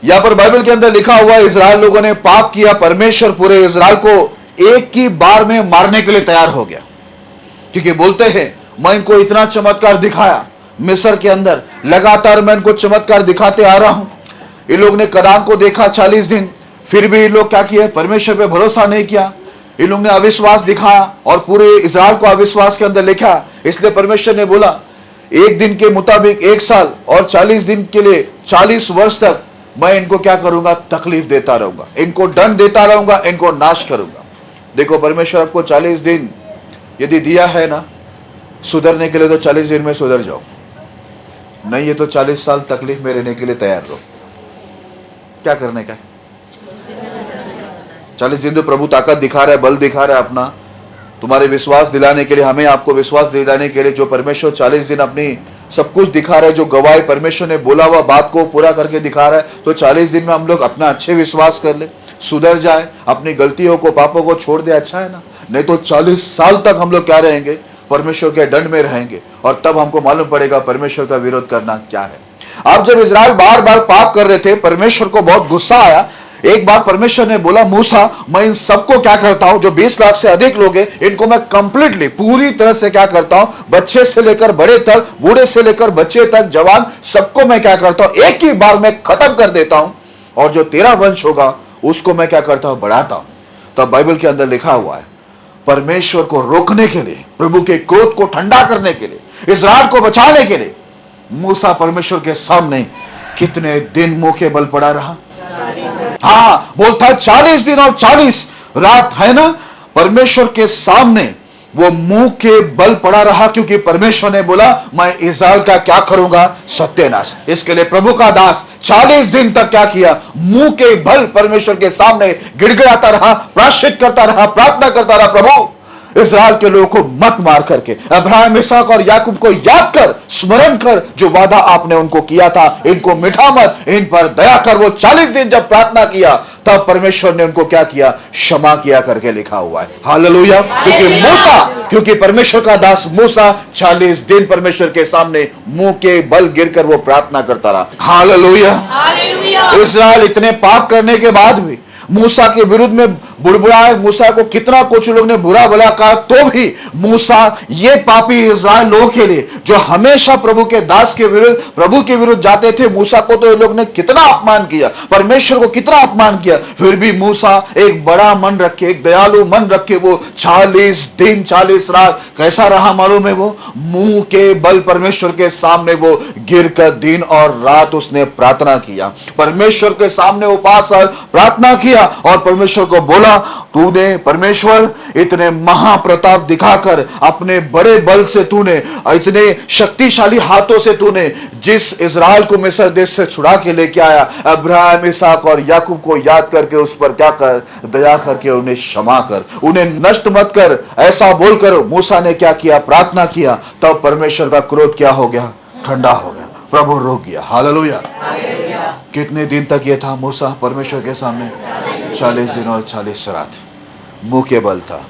यहां पर बाइबल के अंदर लिखा हुआ है, इजराइल लोगों ने पाप किया, परमेश्वर पूरे इजराइल को एक ही बार में मारने के लिए तैयार हो गया। क्योंकि बोलते हैं मैं इनको इतना चमत्कार दिखाया मिस्र के अंदर, लगातार मैं इनको चमत्कार दिखाते आ रहा हूं। ये लोग ने कनान को देखा 40 दिन, फिर भी ये लोग क्या किया, परमेश्वर पे भरोसा नहीं किया। ये लोग ने अविश्वास दिखाया और पूरे इजराइल को अविश्वास के अंदर लिखा। इसलिए परमेश्वर ने बोला एक दिन के मुताबिक 1 साल और 40 दिन के लिए 40 वर्ष तक मैं इनको क्या करूंगा, तकलीफ देता रहूंगा, इनको दंड देता रहूंगा, इनको नाश करूंगा। देखो परमेश्वर आपको 40 दिन यदि दिया है ना सुधरने के लिए, तो 40 दिन में सुधर जाओ, नहीं है तो 40 साल तकलीफ में रहने के लिए तैयार रहो। क्या करने का है? 40 दिन तो प्रभु ताकत दिखा रहा है, बल दिखा रहा है अपना, तुम्हारे विश्वास दिलाने के लिए, हमें आपको विश्वास दिलाने के लिए। जो परमेश्वर 40 दिन अपनी सब कुछ दिखा रहा है, जो गवाही परमेश्वर ने बोला हुआ बात को पूरा करके दिखा रहा है, तो 40 दिन में हम लोग अपना अच्छे विश्वास कर ले, सुधर जाए, अपनी गलतियों को पापों को छोड़ दे, अच्छा है ना। नहीं तो 40 साल तक हम लोग क्या रहेंगे, परमेश्वर के दंड में रहेंगे, और तब हमको मालूम पड़ेगा परमेश्वर का विरोध करना क्या है। अब जब इजराइल बार बार पाप कर रहे थे, परमेश्वर को बहुत गुस्सा आया। एक बार परमेश्वर ने बोला, मूसा मैं इन सबको क्या करता हूं, जो 20 लाख से अधिक लोग हैं, इनको मैं कंप्लीटली पूरी तरह से क्या करता हूं, बच्चे से लेकर बड़े तक, बूढ़े से लेकर बच्चे तक, जवान, सबको मैं क्या करता हूं, एक ही बार में खत्म कर देता हूं, और जो तेरा वंश होगा उसको मैं क्या करता हूं, बढ़ाता हूं। तब बाइबल के अंदर लिखा हुआ है, परमेश्वर को रोकने के लिए, प्रभु के क्रोध को ठंडा करने के लिए, इजराइल को बचाने के लिए मूसा परमेश्वर के सामने कितने दिन मुंह के बल पड़ा रहा। हाँ, बोलता 40 दिन और 40 रात है ना, परमेश्वर के सामने वो मुंह के बल पड़ा रहा, क्योंकि परमेश्वर ने बोला मैं इस्राएल का क्या करूंगा, सत्यानाश। इसके लिए प्रभु का दास 40 दिन तक क्या किया, मुंह के बल परमेश्वर के सामने गिड़गिड़ाता रहा, प्रायश्चित करता रहा, प्रार्थना करता रहा, प्रभु इस्राएल के लोगों को मत मार करके, अब्राहम, इसहाक और याकूब को याद कर, स्मरण कर, जो वादा आपने उनको किया था, इनको मिटा मत, इन पर दया कर। वो 40 दिन जब प्रार्थना किया, तब परमेश्वर ने उनको क्या किया, क्षमा किया करके लिखा हुआ है। हालेलुया। क्योंकि परमेश्वर का दास मूसा 40 दिन परमेश्वर के सामने मुंह के बल गिरकर वो प्रार्थना करता रहा। हालेलुया। इस्राएल इतने पाप करने के बाद भी मूसा के विरुद्ध में बुड़बुड़ाए, मूसा को कितना कुछ लोग ने बुरा भला कहा, तो भी मूसा ये पापी इस्राएल लोगों के लिए, जो हमेशा प्रभु के दास के विरुद्ध, प्रभु के विरुद्ध जाते थे, मूसा को तो ये लोग ने कितना अपमान किया, परमेश्वर को कितना अपमान किया, फिर भी मूसा एक बड़ा मन रखे, एक दयालु मन रखे, वो 40 दिन 40 रात कैसा रहा मालूम है, वो मुंह के बल परमेश्वर के सामने वो गिर कर दिन और रात उसने प्रार्थना किया, परमेश्वर के सामने उपास प्रार्थना किया, और परमेश्वर को बोला तूने परमेश्वर इतने महाप्रताप दिखाकर, अपने बड़े बल से तूने, इतने शक्तिशाली हाथों से तूने जिस इस्राएल को मिस्र देश से छुड़ा के लेके आया, अब्राहम, इसहाक और याकूब को याद करके उस पर क्या कर, दया करके उन्हें क्षमा कर, उन्हें नष्ट मत कर, ऐसा बोलकर मूसा ने क्या किया, प्रार्थना किया। तब परमेश्वर का क्रोध क्या हो गया, ठंडा हो गया, प्रभु रोक गया। हालेलुया। कितने दिन तक ये था मूसा परमेश्वर के सामने, 40 दिन और 40 रात मुंह के बल था।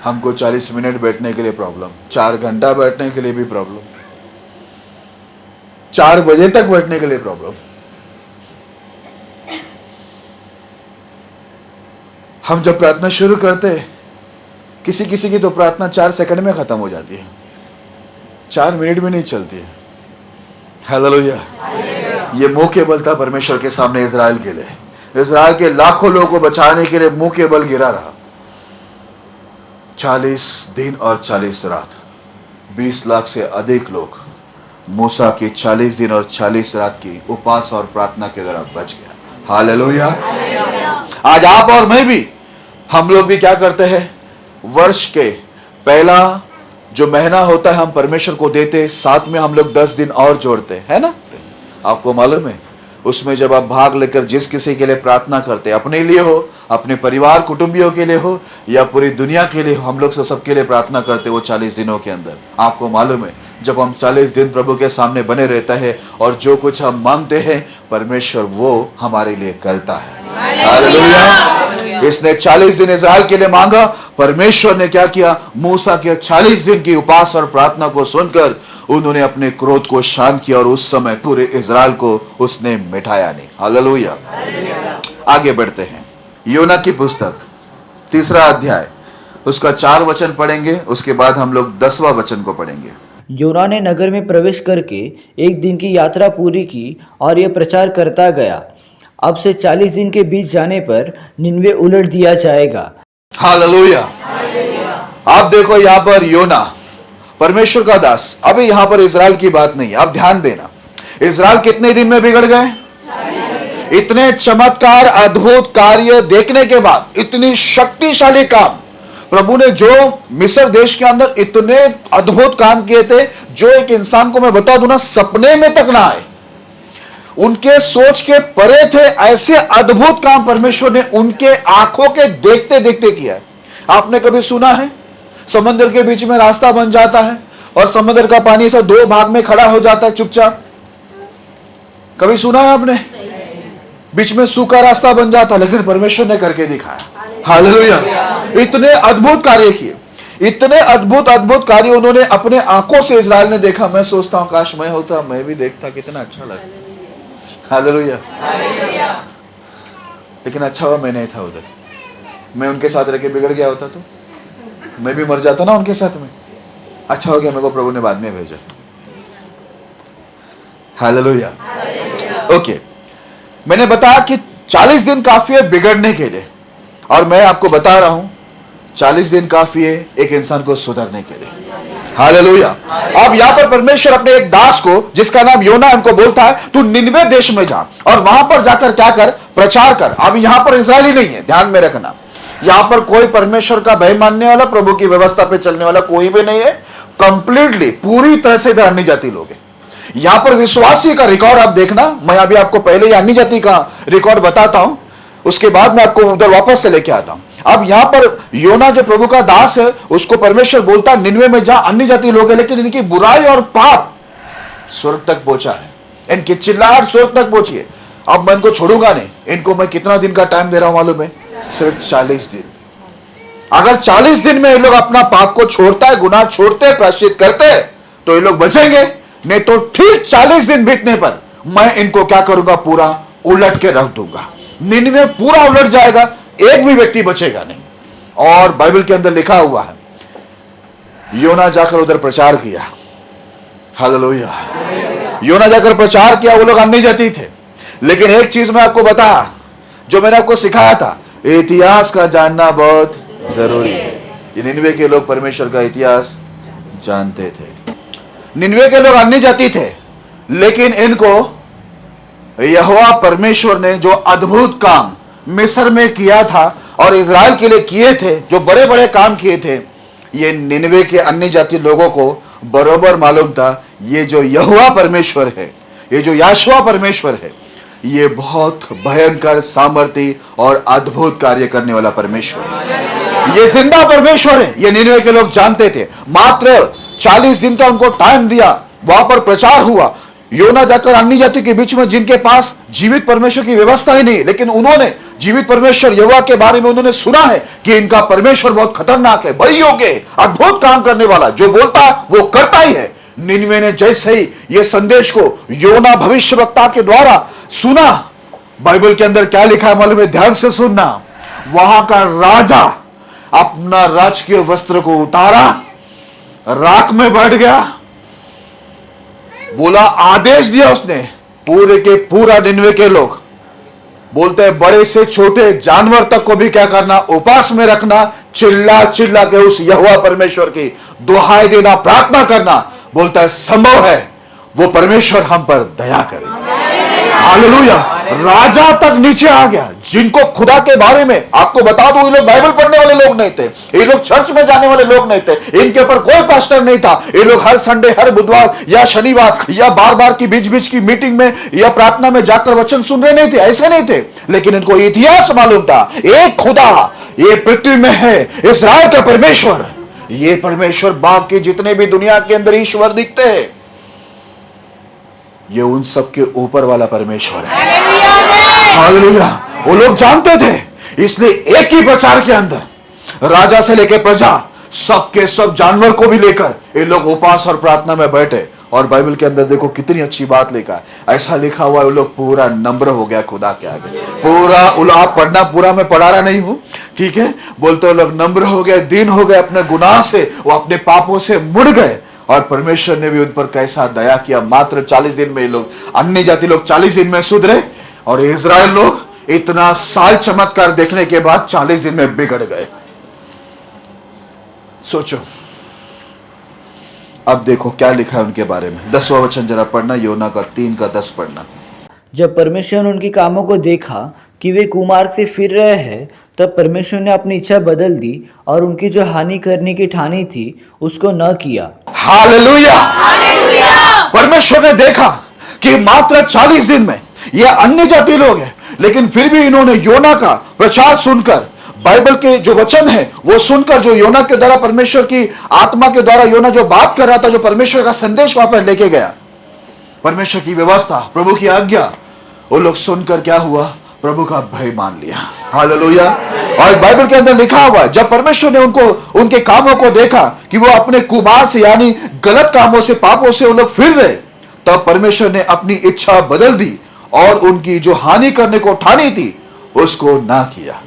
हमको 40 मिनट बैठने के लिए प्रॉब्लम, 4 घंटा बैठने के लिए भी प्रॉब्लम, 4 बजे तक बैठने के लिए प्रॉब्लम। हम जब प्रार्थना शुरू करते, किसी किसी की तो प्रार्थना 4 सेकंड में खत्म हो जाती है, 4 मिनट में नहीं चलती है। हालेलुया। ये मुंह के बल था परमेश्वर के सामने इजराइल के लिए, इजराइल के लाखों लोगों को बचाने के लिए मुंह के बल गिरा रहा। 40 दिन और 40 रात 20 लाख से अधिक लोग मूसा की 40 दिन और 40 रात की उपवास और प्रार्थना के द्वारा बच गया। हालेलुया। आज आप और मैं भी, हम लोग भी क्या करते हैं, वर्ष के पहला जो महीना होता है हम परमेश्वर को देते, साथ में हम लोग 10 दिन और जोड़ते है ना। आपको मालूम है उसमें जब आप भाग लेकर जिस किसी के लिए प्रार्थना करते, अपने लिए हो, अपने परिवार कुटुंबियों के लिए हो या पूरी दुनिया के लिए, हम लोग सबके लिए प्रार्थना करते वो 40 दिनों के अंदर। आपको मालूम है जब हम 40 दिन प्रभु के सामने बने रहते हैं और जो कुछ हम मांगते हैं परमेश्वर वो हमारे लिए करता है। हालेलुया। इसने 40 दिन इज़राइल के लिए मांगा, परमेश्वर ने क्या किया, मूसा के 40 दिन की उपवास और प्रार्थना को सुनकर उन्होंने अपने क्रोध को शांत किया और उस समय पूरे इज़राइल को उसने मिटाया नहीं। हालेलुया। आगे बढ़ते हैं, योना की पुस्तक 3 अध्याय उसका 4 वचन पढ़ेंगे, उसके बाद हम लोग 10वां वचन को पढ़ेंगे। योना ने नगर में प्रवेश करके 1 दिन की यात्रा पूरी की और यह प्रचार करता गया, अब से 40 दिन के बीत जाने पर निनवे उलट दिया जाएगा। हालेलुया। आप देखो यहाँ पर योना परमेश्वर का दास, अभी यहाँ पर इज़राइल की बात नहीं, आप ध्यान देना। इज़राइल कितने दिन में बिगड़ गए? इतने चमत्कार अद्भुत कार्य देखने के बाद, इतनी शक्तिशाली काम प्रभु ने जो मिस्र देश के अंदर इतने अद्भुत काम किए थे, जो एक इंसान को मैं बता दूं ना सपने में तक ना आए, उनके सोच के परे थे। ऐसे अद्भुत काम परमेश्वर ने उनके आंखों के देखते देखते किया। आपने कभी सुना है समुद्र के बीच में रास्ता बन जाता है और समुद्र का पानी से 2 भाग में खड़ा हो जाता है चुपचाप? कभी सुना है आपने? बीच में सूखा रास्ता बन जाता, लेकिन परमेश्वर ने करके दिखाया। हालेलुया। इतने अद्भुत कार्य किए, इतने अद्भुत कार्य उन्होंने अपने आंखों से इज़राइल ने देखा। मैं सोचता हूं काश मैं होता, मैं भी देखता, कितना अच्छा लगता। हालेलुया। लेकिन अच्छा हुआ मैं नहीं था उधर, मैं उनके साथ रह के बिगड़ गया होता तो मैं भी मर जाता ना उनके साथ में। अच्छा हो गया मेरे को प्रभु ने बाद में भेजा। हालेलुया। ओके, मैंने बताया कि 40 दिन काफी है बिगड़ने के लिए, और मैं आपको बता रहा हूं 40 दिन काफी है एक इंसान को सुधरने के लिए। हालेलुया। अब यहां पर परमेश्वर अपने एक दास को जिसका नाम योना उनको बोलता है, तू निनवे देश में जा और वहां पर जाकर क्या कर, प्रचार कर। अब यहां पर इज़राइली नहीं है, ध्यान में रखना। यहां पर कोई परमेश्वर का भय मानने वाला, प्रभु की व्यवस्था पे चलने वाला कोई भी नहीं है। कंप्लीटली पूरी तरह से इधर अन्य जाति लोग हैं। यहां पर विश्वासी का रिकॉर्ड आप देखना, मैं अभी आपको पहले अन्य जाति का रिकॉर्ड बताता हूं, उसके बाद मैं आपको उधर वापस से लेके आता हूं। अब यहां पर योना जो प्रभु का दास है, उसको परमेश्वर बोलता है निनवे में जा, अन्य जाति लोग हैं, लेकिन इनकी बुराई और पाप स्वर्ग तक पहुंचा है, इनकी चिल्लाहट स्वर्ग तक पहुंची है। अब मैं इनको छोड़ूंगा नहीं। इनको मैं कितना दिन का टाइम दे रहा हूं मालूम है? सिर्फ 40 दिन। अगर 40 दिन में ये लोग अपना पाप को छोड़ता है, गुनाह छोड़ते, प्रायश्चित करते, तो ये लोग बचेंगे। नहीं तो ठीक 40 दिन बीतने पर मैं इनको क्या करूंगा, पूरा उलट के रख दूंगा। निनवे पूरा उलट जाएगा, एक भी व्यक्ति बचेगा नहीं। और बाइबल के अंदर लिखा हुआ है, योना जाकर उधर प्रचार किया। हालेलुया। योना जाकर प्रचार किया, वो लोग अन्य जाति थे। लेकिन एक चीज मैं आपको बता, जो मैंने आपको सिखाया था, इतिहास का जानना बहुत जरूरी है। ये निनवे के लोग परमेश्वर का इतिहास जानते थे। निनवे के लोग अन्य जाति थे, लेकिन इनको यहोवा परमेश्वर ने जो अद्भुत काम मिस्र में किया था और इज़राइल के लिए किए थे, जो बड़े बड़े काम किए थे, ये निनवे के अन्य जाति लोगों को बरोबर मालूम था। ये जो यहोवा परमेश्वर है, ये जो याशुआ परमेश्वर है, ये बहुत भयंकर, सामर्थी और अद्भुत कार्य करने वाला परमेश्वर है। ये जिंदा परमेश्वर है, ये निनवे के लोग जानते थे। मात्र 40 दिन का उनको टाइम दिया, वहां पर प्रचार हुआ। योना जाकर अन्य जाति के बीच में, जिनके पास जीवित परमेश्वर की व्यवस्था ही नहीं, लेकिन उन्होंने जीवित परमेश्वर यहोवा के बारे में उन्होंने सुना है कि इनका परमेश्वर बहुत खतरनाक है, बड़ी योग्य, अद्भुत काम करने वाला, जो बोलता है वो करता ही है। निनवे ने जैसे ही ये संदेश को योना भविष्यवक्ता के द्वारा सुना, बाइबल के अंदर क्या लिखा है मालूम है? ध्यान से सुनना। वहां का राजा अपना राजकीय वस्त्र को उतारा, राख में बैठ गया, बोला, आदेश दिया उसने, पूरे के पूरा निनवे के लोग बोलते हैं बड़े से छोटे जानवर तक को भी क्या करना, उपास में रखना, चिल्ला चिल्ला के उस यहोवा परमेश्वर की दुहाई देना, प्रार्थना करना। बोलता है संभव है वो परमेश्वर हम पर दया करे। हालेलुया। राजा तक नीचे आ गया, जिनको खुदा के बारे में आपको बता दूं, ये लोग बाइबल पढ़ने वाले लोग नहीं थे, ये लोग चर्च में जाने वाले लोग नहीं थे, इनके ऊपर कोई पास्टर नहीं था। ये लोग हर संडे, हर बुधवार या शनिवार या बार बार की बीच बीच की मीटिंग में या प्रार्थना में जाकर वचन सुन रहे नहीं थे, ऐसे नहीं थे। लेकिन इनको इतिहास मालूम था, एक खुदा ये पृथ्वी में है, इस्राएल का परमेश्वर। ये परमेश्वर बाकी जितने भी दुनिया के अंदर ईश्वर दिखते हैं, ये उन सब के ऊपर वाला परमेश्वर है। हालेलुया। वो लोग जानते थे, इसलिए एक ही प्रचार के अंदर राजा से लेकर प्रजा, सबके सब जानवर को भी लेकर ये लोग उपास और प्रार्थना में बैठे। और बाइबल के अंदर देखो कितनी अच्छी बात लिखा है, ऐसा लिखा हुआ है वो लोग पूरा नम्र हो गया खुदा के आगे। पूरा आप पढ़ना, पूरा मैं पढ़ा रहा नहीं हूं, ठीक है। बोलते लोग नम्र हो गए, दीन हो गए, अपने गुनाह से, वो अपने पापों से मुड़ गए और परमेश्वर ने भी उन पर कैसा दया किया। मात्र 40 दिन में ये लोग, अन्य जाति लोग 40 दिन में सुधरे और इजराइल लोग इतना साल चमत्कार देखने के बाद 40 दिन में बिगड़ गए। सोचो, अब देखो क्या लिखा है उनके बारे में। 10वां वचन जरा पढ़ना, योना का 3:10 पढ़ना। जब परमेश्वर ने उनके कामों को देखा कि वे कुमार से फिर रहे हैं, तब परमेश्वर ने अपनी इच्छा बदल दी और उनकी जो हानि करने की ठानी थी उसको न किया। हालेलुया। परमेश्वर ने देखा कि मात्र 40 दिन में ये अन्य जाति लोग हैं, लेकिन फिर भी इन्होंने योना का प्रचार सुनकर, बाइबल के जो वचन है वो सुनकर, जो योना के द्वारा परमेश्वर की आत्मा के द्वारा योना जो बात कर रहा था, जो परमेश्वर का संदेश वहां पर लेके गया, परमेश्वर की व्यवस्था, प्रभु की आज्ञा, वो लोग सुनकर क्या हुआ, प्रभु का भय मान लिया। हालेलुया। और बाइबल के अंदर लिखा हुआ है, जब परमेश्वर ने उनको, उनके कामों को देखा कि वो अपने कुमार से, यानी गलत कामों से, पापों से वो लोग फिर रहे, तब परमेश्वर ने अपनी इच्छा बदल दी और उनकी जो हानि करने को ठानी थी उसको ना किया।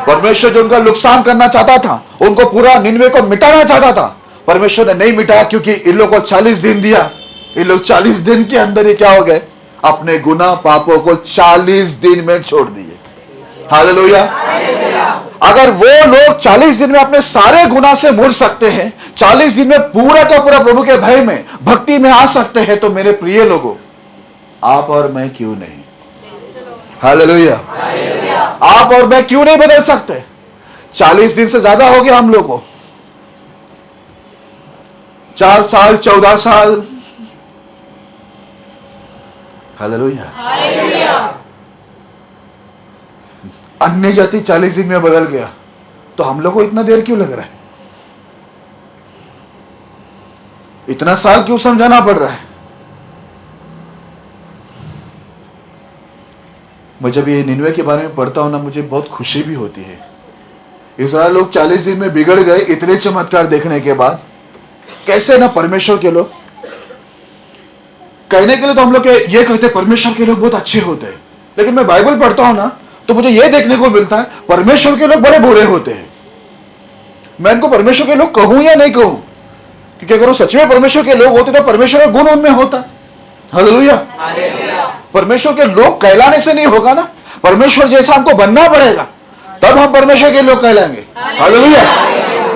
परमेश्वर जो उनका नुकसान करना चाहता था, उनको पूरा निनवे को मिटाना चाहता था, परमेश्वर ने नहीं मिटाया, क्योंकि इन लोगों को 40 दिन दिया। इन लोग 40 दिन के अंदर ही क्या हो गए, अपने गुनाह पापों को 40 दिन में छोड़ दिए। हालेलुया। अगर वो लोग 40 दिन में अपने सारे गुनाह से मुड़ सकते हैं, 40 दिन में पूरा का पूरा प्रभु के भय में, भक्ति में आ सकते हैं, तो मेरे प्रिय लोगों, आप और मैं क्यों नहीं? हालेलुया। आप और मैं क्यों नहीं बदल सकते? 40 दिन से ज्यादा हो गया हम लोग को, 4 साल, 14 साल। हालेलुया। अन्य जाति 40 दिन में बदल गया, तो हम लोग को इतना देर क्यों लग रहा है? इतना साल क्यों समझाना पड़ रहा है? मैं जब ये निनवे के बारे में पढ़ता हूं ना, मुझे बहुत खुशी भी होती है। इस्राएल लोग 40 दिन में बिगड़ गए, इतने चमत्कार देखने के बाद। कैसे ना परमेश्वर के लोग, कहने के लिए तो हम लोग ये कहते परमेश्वर के लोग बहुत अच्छे होते हैं, लेकिन मैं बाइबल पढ़ता हूं ना तो मुझे ये देखने को मिलता है परमेश्वर के लोग बड़े बुरे होते हैं। मैं इनको परमेश्वर के लोग कहूं या नहीं कहूं, क्योंकि अगर वो सच में परमेश्वर के लोग होते तो परमेश्वर का गुण उनमें होता। हालेलुया। परमेश्वर के लोग कहलाने से नहीं होगा ना, परमेश्वर जैसा हमको बनना पड़ेगा, तब हम परमेश्वर के लोग कहलाएंगे। हालेलुया।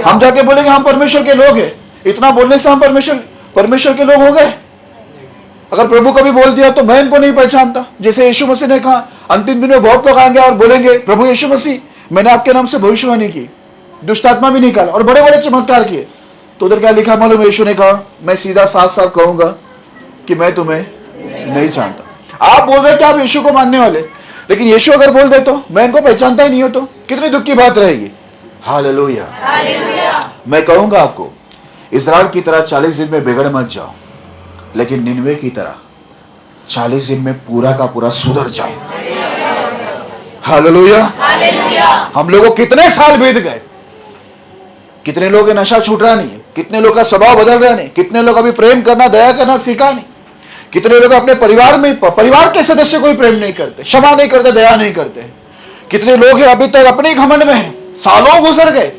हम जाके बोलेंगे हम परमेश्वर के लोग हैं, इतना बोलने से हम परमेश्वर के लोग हो गए? अगर प्रभु कभी बोल दिया तो मैं इनको नहीं पहचानता, जैसे यीशु मसीह ने कहा अंतिम दिन में बहुत लोग आएंगे और बोलेंगे प्रभु यीशु मसीह, मैंने आपके नाम से भविष्यवाणी की, दुष्ट आत्मा भी निकाला और बड़े बड़े चमत्कार किए। तो उधर क्या लिखा मालूम? यीशु ने कहा मैं सीधा साफ साफ कहूंगा कि मैं तुम्हें नहीं जानता। आप बोल रहे कि आप यीशु को मानने वाले, लेकिन यीशु अगर बोल दे तो मैं इनको पहचानता ही नहीं हो, तो कितनी दुख की बात रहेगी। हालेलुया। मैं कहूंगा आपको, इस्राएल की तरह 40 दिन में बिगड़ मत जाओ, लेकिन निनवे की तरह 40 दिन में पूरा का पूरा सुधर जाओ। हालेलुया। हम लोगों कितने साल बीत गए, कितने लोग नशा छूट रहा नहीं, कितने लोग का स्वभाव बदल रहा नहीं, कितने लोग अभी प्रेम करना, दया करना सीखा नहीं, कितने लोग अपने परिवार में, परिवार के सदस्य को ही प्रेम नहीं करते, क्षमा नहीं करते, दया नहीं करते। कितने लोग हैं अभी तक अपने घमंड में हैं, सालों गुजर गए,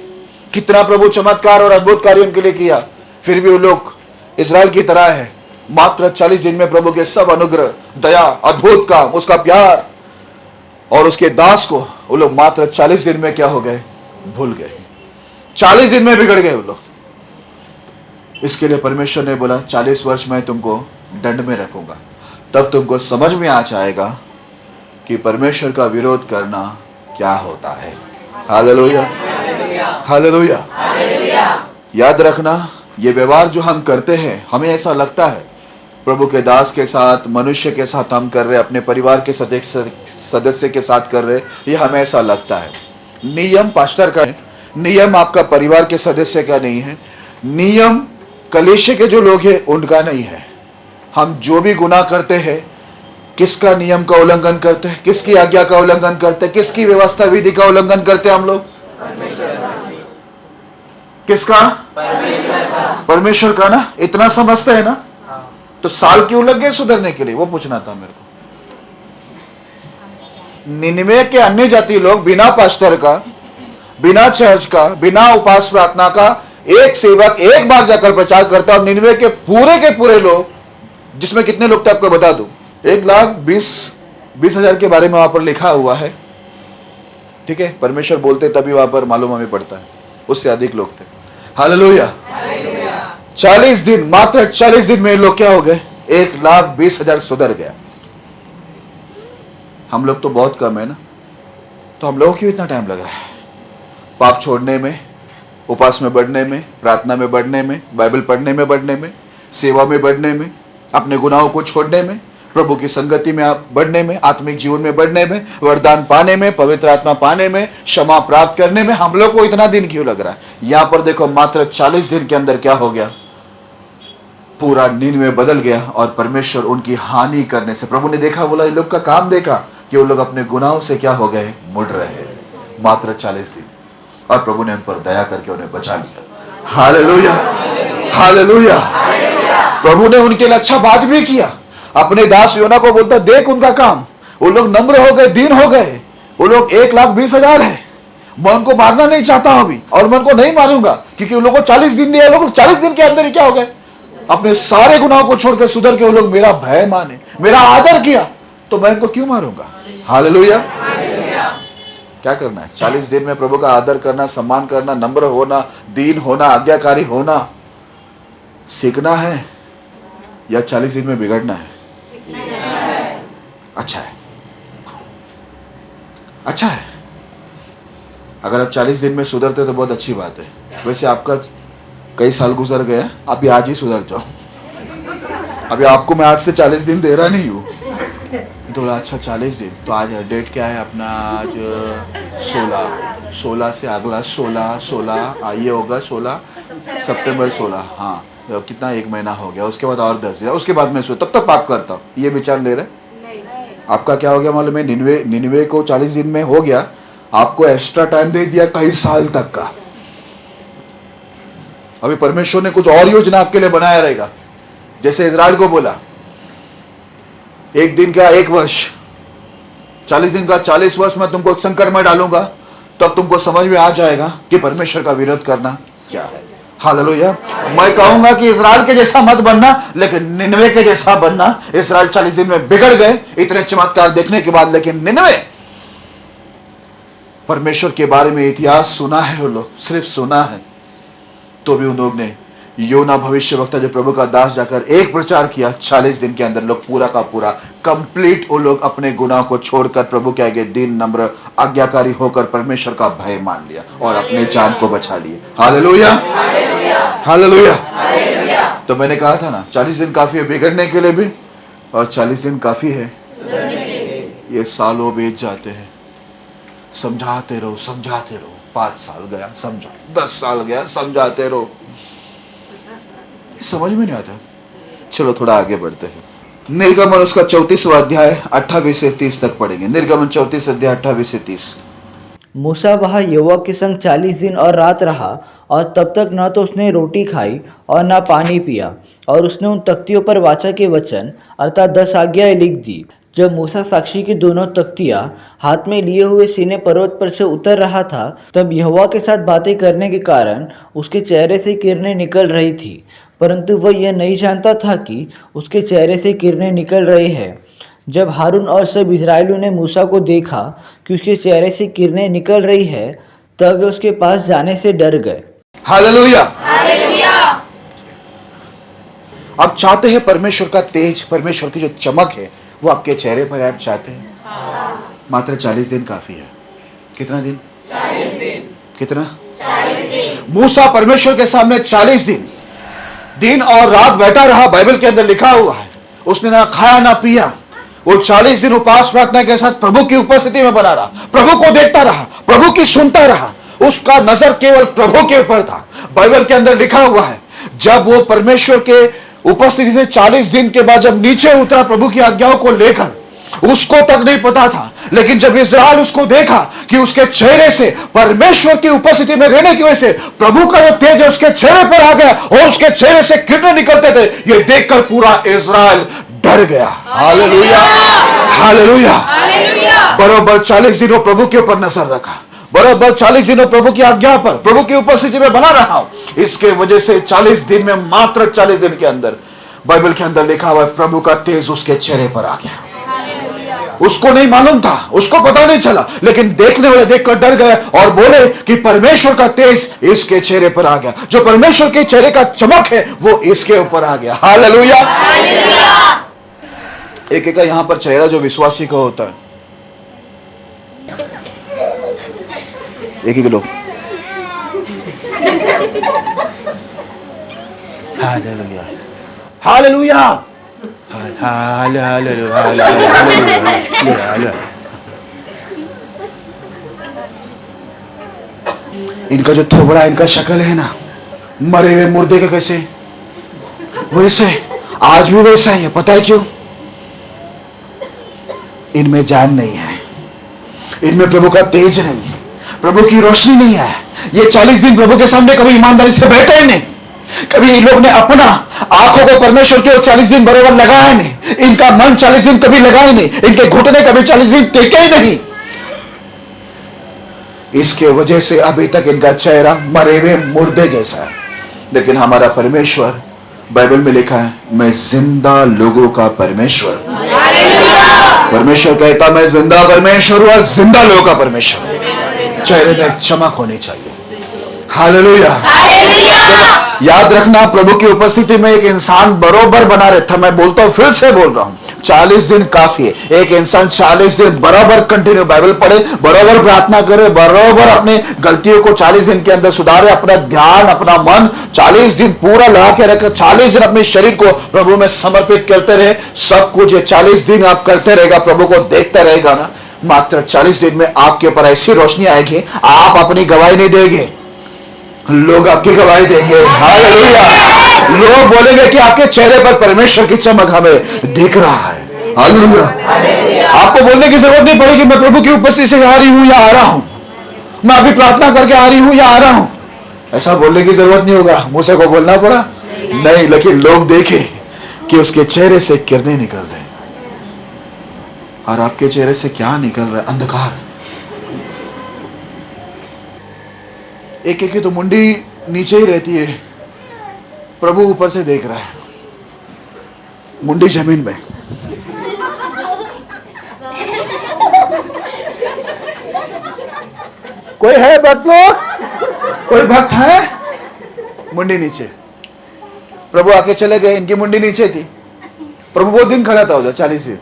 कितना प्रभु चमत्कार और अद्भुत कार्य उनके लिए किया, फिर भी वो लोग इस्राएल की तरह है। मात्र 40 दिन में प्रभु के सब अनुग्रह, दया, अद्भुत काम, उसका प्यार, और उसके दास को वो लोग मात्र 40 दिन में क्या हो गए? भूल गए। 40 दिन में बिगड़ गए वो लोग। इसके लिए परमेश्वर ने बोला 40 वर्ष मैं तुमको दंड में रखूंगा, तब तुमको समझ में आ जाएगा कि परमेश्वर का विरोध करना क्या होता है। Hallelujah, hallelujah. याद रखना, ये व्यवहार जो हम करते हैं, हमें ऐसा लगता है प्रभु के दास के साथ, मनुष्य के साथ हम कर रहे, अपने परिवार के सदस्य के साथ कर रहे, ये हमें ऐसा लगता है। नियम पास्टर का है, नियम आपका परिवार के सदस्य का नहीं है, नियम कलीसिया के जो लोग हैं उनका नहीं है। हम जो भी गुनाह करते हैं, किसका नियम का उल्लंघन करते हैं? किसकी आज्ञा का उल्लंघन करते हैं? किसकी व्यवस्था विधि का उल्लंघन करते हैं हम लोग? किसका? परमेश्वर का ना। इतना समझते हैं ना, तो साल क्यों लग गए सुधरने के लिए? वो पूछना था मेरे को। निनवे के अन्य जाति लोग बिना पास्टर का, बिना चर्च का, बिना उपास प्रार्थना का एक सेवक एक बार जाकर प्रचार करता है, और निनवे के पूरे लोग, जिसमें कितने लोग थे आपको बता दूं, 1,20,000 के बारे में वहां पर लिखा हुआ है। ठीक है, परमेश्वर बोलते तभी वहां पर मालूम हमें पड़ता है, उससे अधिक लोग थे। हालेलुया। 40 दिन, मात्र 40 दिन में लोग क्या हो गए? 1,20,000 सुधर गया। हम लोग तो बहुत कम है ना, तो हम लोगों क्यों इतना टाइम लग रहा है पाप छोड़ने में, उपास में बढ़ने में, प्रार्थना में बढ़ने में, बाइबल पढ़ने में बढ़ने में, सेवा में बढ़ने में, अपने गुनाहों को छोड़ने में, प्रभु की संगति में आप बढ़ने में, आत्मिक जीवन में बढ़ने में, वरदान पाने में, पवित्र आत्मा पाने में, क्षमा प्राप्त करने में हम लोग को इतना दिन क्यों लग रहा है? यहां पर देखो, मात्र 40 दिन के अंदर क्या हो गया? पूरा निनवे बदल गया, और परमेश्वर उनकी हानि करने से, प्रभु ने देखा, बोला इन लोग का काम देखा कि वो लोग अपने गुनाहों से क्या हो गए? मुड़ रहे हैं। मात्र 40 दिन, और प्रभु ने उन पर दया करके उन्हें बचा लिया। Hallelujah, hallelujah. प्रभु ने उनके लिए अच्छा बात भी किया। अपने दास योना को बोलता, देख उनका काम, वो लोग नम्र हो गए, दीन हो गए, वो लोग 1,20,000 है। मैं उनको मारना नहीं चाहता हूं अभी, और मैं उनको नहीं मारूंगा, क्योंकि उन लोगों को 40 दिन दिया। लोग 40 दिन के अंदर ही क्या हो गए? अपने सारे गुनाहों को छोड़कर सुधर के वो लोग मेरा भय माने, मेरा आदर किया, तो मैं इनको क्यों मारूंगा? हालेलुया। क्या करना है? 40 दिन में प्रभु का आदर करना, सम्मान करना, नम्र होना, दीन होना, आज्ञाकारी होना सीखना है, या 40 दिन में बिगड़ना है? अच्छा है, अच्छा है। अगर आप 40 दिन में सुधरते तो बहुत अच्छी बात है। वैसे आपका कई साल गुजर गया, अभी आज ही सुधर जाओ। अभी आपको मैं आज से 40 दिन दे रहा नहीं हूँ। थोड़ा अच्छा 40 दिन, तो आज डेट क्या है अपना? आज 16 से अगला 16 ये होगा 16 सितंबर 16। हाँ, तो कितना, 1 महीना हो गया। उसके बाद और 10 दिन, उसके बाद मैं तब तक पाप करता हूँ, ये विचार ले रहे। आपका क्या हो गया मालूम है? निनवे को 40 दिन में हो गया, आपको एक्स्ट्रा टाइम दे दिया कई साल तक का। अभी परमेश्वर ने कुछ और योजना आपके लिए बनाया रहेगा। जैसे इजराइल को बोला, 1 दिन का 1 वर्ष, 40 दिन का 40 वर्ष मैं तुमको संकट में डालूंगा, तब तुमको समझ में आ जाएगा कि परमेश्वर का विरोध करना क्या है। हालेलुया। मैं कहूंगा कि इजराइल के जैसा मत बनना, लेकिन निनवे के जैसा बनना। इजराइल 40 दिन में बिगड़ गए इतने चमत्कार देखने के बाद, लेकिन निनवे, परमेश्वर के बारे में इतिहास सुना है वो लोग, सिर्फ सुना है, तो भी उन लोग ने, योना भविष्यवक्ता जो प्रभु का दास जाकर एक प्रचार किया, 40 दिन के अंदर लोग पूरा का पूरा कंप्लीट, वो लोग अपने गुनाह को छोड़कर प्रभु के आगे दीन नम्र आज्ञाकारी होकर परमेश्वर का भय मान लिया और अपने जान को बचा लिए। Hallelujah, hallelujah. तो मैंने कहा था ना, 40 दिन काफी है बिगड़ने के लिए भी, और 40 दिन काफी है, ये सालों बीत जाते हैं। समझाते रहो, समझाते रहो। 5 साल गया समझा, 10 साल गया समझाते रहो, समझ में नहीं आता। चलो थोड़ा आगे बढ़ते हैं। निर्गमन उसका 34वां अध्याय 28 से 30 तक पढ़ेंगे। निर्गमन 34 अध्याय 28 से 30। मूसा वहाँ यहोवा के संग 40 दिन और रात रहा, और तब तक न तो उसने रोटी खाई और न पानी पिया। और उसने उन तख्तियों पर वाचा के वचन अर्थात 10 आज्ञाएं लिख दी। जब मूसा साक्षी की दोनों तख्तियाँ हाथ में लिए हुए सीने पर्वत पर से उतर रहा था, तब यहोवा के साथ बातें करने के कारण उसके चेहरे से किरणें निकल रही थी, परंतु वह यह नहीं जानता था कि उसके चेहरे से किरणें निकल रही है। जब हारून और सब इजरायलियों ने मूसा को देखा कि उसके चेहरे से किरणें निकल रही है, तब वे उसके पास जाने से डर गए। हालेलुया। आप चाहते हैं परमेश्वर का तेज, परमेश्वर की जो चमक है वो आपके चेहरे पर आप चाहते हैं? मात्र 40 दिन काफी है। कितना दिन? 40 दिन। कितना? 40 दिन। मूसा परमेश्वर के सामने 40 दिन और रात बैठा रहा। बाइबल के अंदर लिखा हुआ है, उसने ना खाया ना पिया। वो 40 दिन उपास प्रार्थना के साथ प्रभु की उपस्थिति में बना रहा, प्रभु को देखता रहा, प्रभु की सुनता रहा। उसका नजर केवल प्रभु के ऊपर था। बाइबल के अंदर लिखा हुआ है, जब वो परमेश्वर के उपस्थिति से 40 दिन के बाद जब नीचे उतरा प्रभु की आज्ञाओं को लेकर, उसको तक नहीं पता था, लेकिन जब इस्राएल उसको देखा कि उसके चेहरे से परमेश्वर की उपस्थिति में रहने की वजह से प्रभु का जो तेज है उसके चेहरे पर आ गया और उसके चेहरे से किरणें निकलते थे, ये देखकर पूरा इस्राएल डर गया। Hallelujah, hallelujah. बरोबर 40 दिनों प्रभु के ऊपर नजर रखा, बराबर 40 दिनों प्रभु की आज्ञा पर, प्रभु की उपस्थिति में बना रहा हूं। इसके वजह से 40 दिन में, मात्र 40 दिन के अंदर बाइबल के अंदर लिखा हुआ है प्रभु का तेज उसके चेहरे पर आ गया। उसको नहीं मालूम था, उसको पता नहीं चला, लेकिन देखने वाले देखकर डर गए और बोले कि परमेश्वर का तेज इसके चेहरे पर आ गया। जो परमेश्वर के चेहरे का चमक है वो इसके ऊपर आ गया। हालेलुया। एक एक का यहां पर चेहरा जो विश्वासी का होता है, एक एक लोग। Hallelujah, hallelujah, hallelujah, hallelujah. इनका जो थोबड़ा, इनका शक्ल है ना, मरे हुए मुर्दे का कैसे, वैसे आज भी वैसा ही है। पता है क्यों? इनमें जान नहीं है, इनमें प्रभु का तेज नहीं है, प्रभु की रोशनी नहीं है। ये 40 दिन प्रभु के सामने कभी ईमानदारी से बैठे ही नहीं, कभी इन लोग ने अपना आंखों को परमेश्वर के 40 दिन बराबर लगाया नहीं, इनका मन 40 दिन कभी लगाया नहीं, इनके घुटने कभी 40 दिन टेके ही नहीं। इसके वजह से अभी तक इनका चेहरा मरे हुए मुर्दे जैसा है। लेकिन हमारा परमेश्वर, बाइबल में लिखा है, मैं जिंदा लोगों का परमेश्वर। परमेश्वर कहता मैं जिंदा परमेश्वर हूं और जिंदा लोगों का परमेश्वर। चेहरे में चमक होनी चाहिए। हालेलुया। याद रखना, प्रभु की उपस्थिति में एक इंसान बरोबर बना रहता। मैं बोलता हूं, फिर से बोल रहा हूं, 40 दिन काफी है। एक इंसान 40 दिन बराबर कंटिन्यू बाइबल पढ़े, बराबर प्रार्थना करे, बराबर अपने गलतियों को 40 दिन के अंदर सुधारे, अपना ध्यान, अपना मन 40 दिन पूरा लगा के रखे, 40 दिन अपने शरीर को प्रभु में समर्पित करते रहे। सब कुछ 40 दिन आप करते रहेगा, प्रभु को देखते रहेगा ना, मात्र 40 दिन में आपके ऊपर ऐसी रोशनी आएगी, आप अपनी गवाही नहीं देंगे, लोग आपकी गवाही देंगे। हालेलुया। लोग बोलेंगे कि आपके चेहरे पर परमेश्वर की चमक हमें दिख रहा है। हालेलुया। आपको बोलने की जरूरत नहीं पड़ेगी मैं प्रभु की उपस्थिति से आ रही हूं या आ रहा हूं, मैं अभी प्रार्थना करके आ रही हूं या आ रहा हूं, ऐसा बोलने की जरूरत नहीं होगा। मूसा को बोलना पड़ा नहीं, लेकिन लोग देखे कि उसके चेहरे से किरणें निकल रहे। और आपके चेहरे से क्या निकल रहा है? अंधकार। एक एक की तो मुंडी नीचे ही रहती है, प्रभु ऊपर से देख रहा है, मुंडी जमीन में। कोई है भक्त लोग? कोई भक्त है? मुंडी नीचे। प्रभु आके चले गए, इनकी मुंडी नीचे थी। प्रभु बहुत दिन खड़ा था उधर 40 दिन।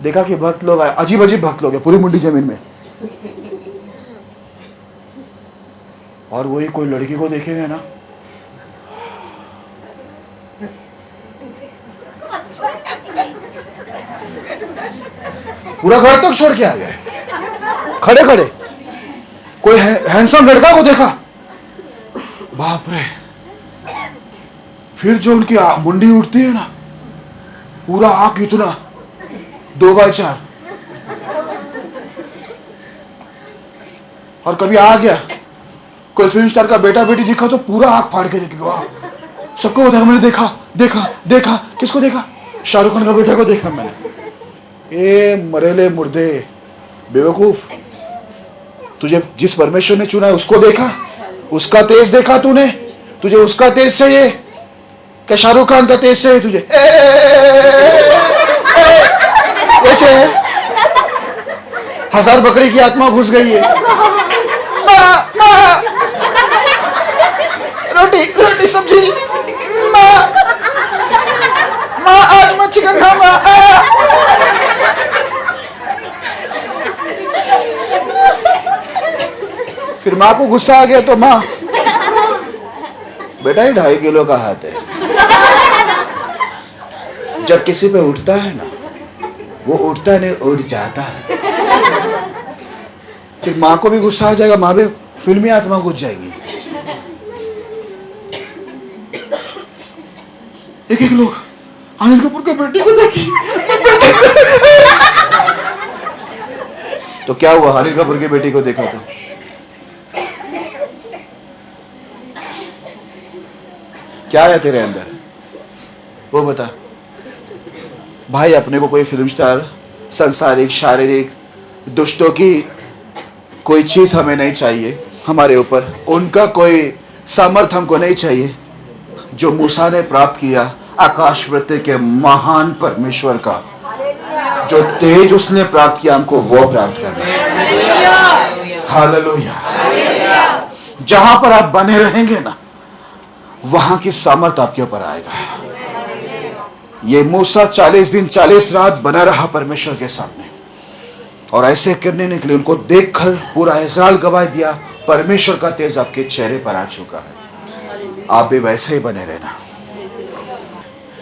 देखा कि भक्त लोग आए, अजीब अजीब भक्त लोग है, पूरी मुंडी जमीन में। और वही कोई लड़की को देखेंगे ना, पूरा घर तक छोड़ के आ गए, खड़े खड़े। कोई हैंडसम लड़का को देखा, बाप रे। फिर जो उनकी मुंडी उठती है ना, पूरा आंख इतना 2x4। और कभी आ गया कोई फिल्म स्टार का बेटा बेटी दिखा तो पूरा आंख फाड़ के देखेगा। सबको बताया मैंने देखा देखा देखा। किसको देखा? शाहरुख खान का बेटा को देखा मैंने। ए मरेले मुर्दे, बेवकूफ, तुझे जिस परमेश्वर ने चुना है उसको देखा, उसका तेज देखा तूने, तुझे उसका तेज चाहिए क्या शाहरुख खान का तेज चाहिए तुझे? कैसे है? 1000 बकरी की आत्मा घुस गई है। माँ, माँ, रोटी रोटी सब्जी, माँ, माँ आज मैं चिकन खाऊंगा। फिर माँ को गुस्सा आ गया तो माँ, बेटा ये 2.5 किलो का हाथ है, जब किसी पे उठता है ना, वो उठता नहीं उठ जाता है। फिर माँ को भी गुस्सा आ जाएगा, माँ भी फिल्मी आत्मा घुस जाएगी। एक लोग अनिल कपूर के बेटी को देखी। तो क्या हुआ? अनिल कपूर की बेटी को देखा तो क्या है तेरे अंदर, वो बता भाई। अपने को कोई फिल्म स्टार, सांसारिक, शारीरिक दुष्टों की कोई चीज हमें नहीं चाहिए हमारे ऊपर, उनका कोई सामर्थ हमको नहीं चाहिए। जो मूसा ने प्राप्त किया आकाश वृत्ति के महान परमेश्वर का जो तेज उसने प्राप्त किया, हमको वो प्राप्त करना है। हालेलुया। जहां पर आप बने रहेंगे ना, वहां की सामर्थ आपके ऊपर आएगा। ये मूसा 40 दिन 40 रात बना रहा परमेश्वर के सामने, और ऐसे करने के लिए उनको देखकर पूरा इस्राएल गवाही दिया, परमेश्वर का तेज आपके चेहरे पर आ चुका है। आप भी वैसे ही बने रहना।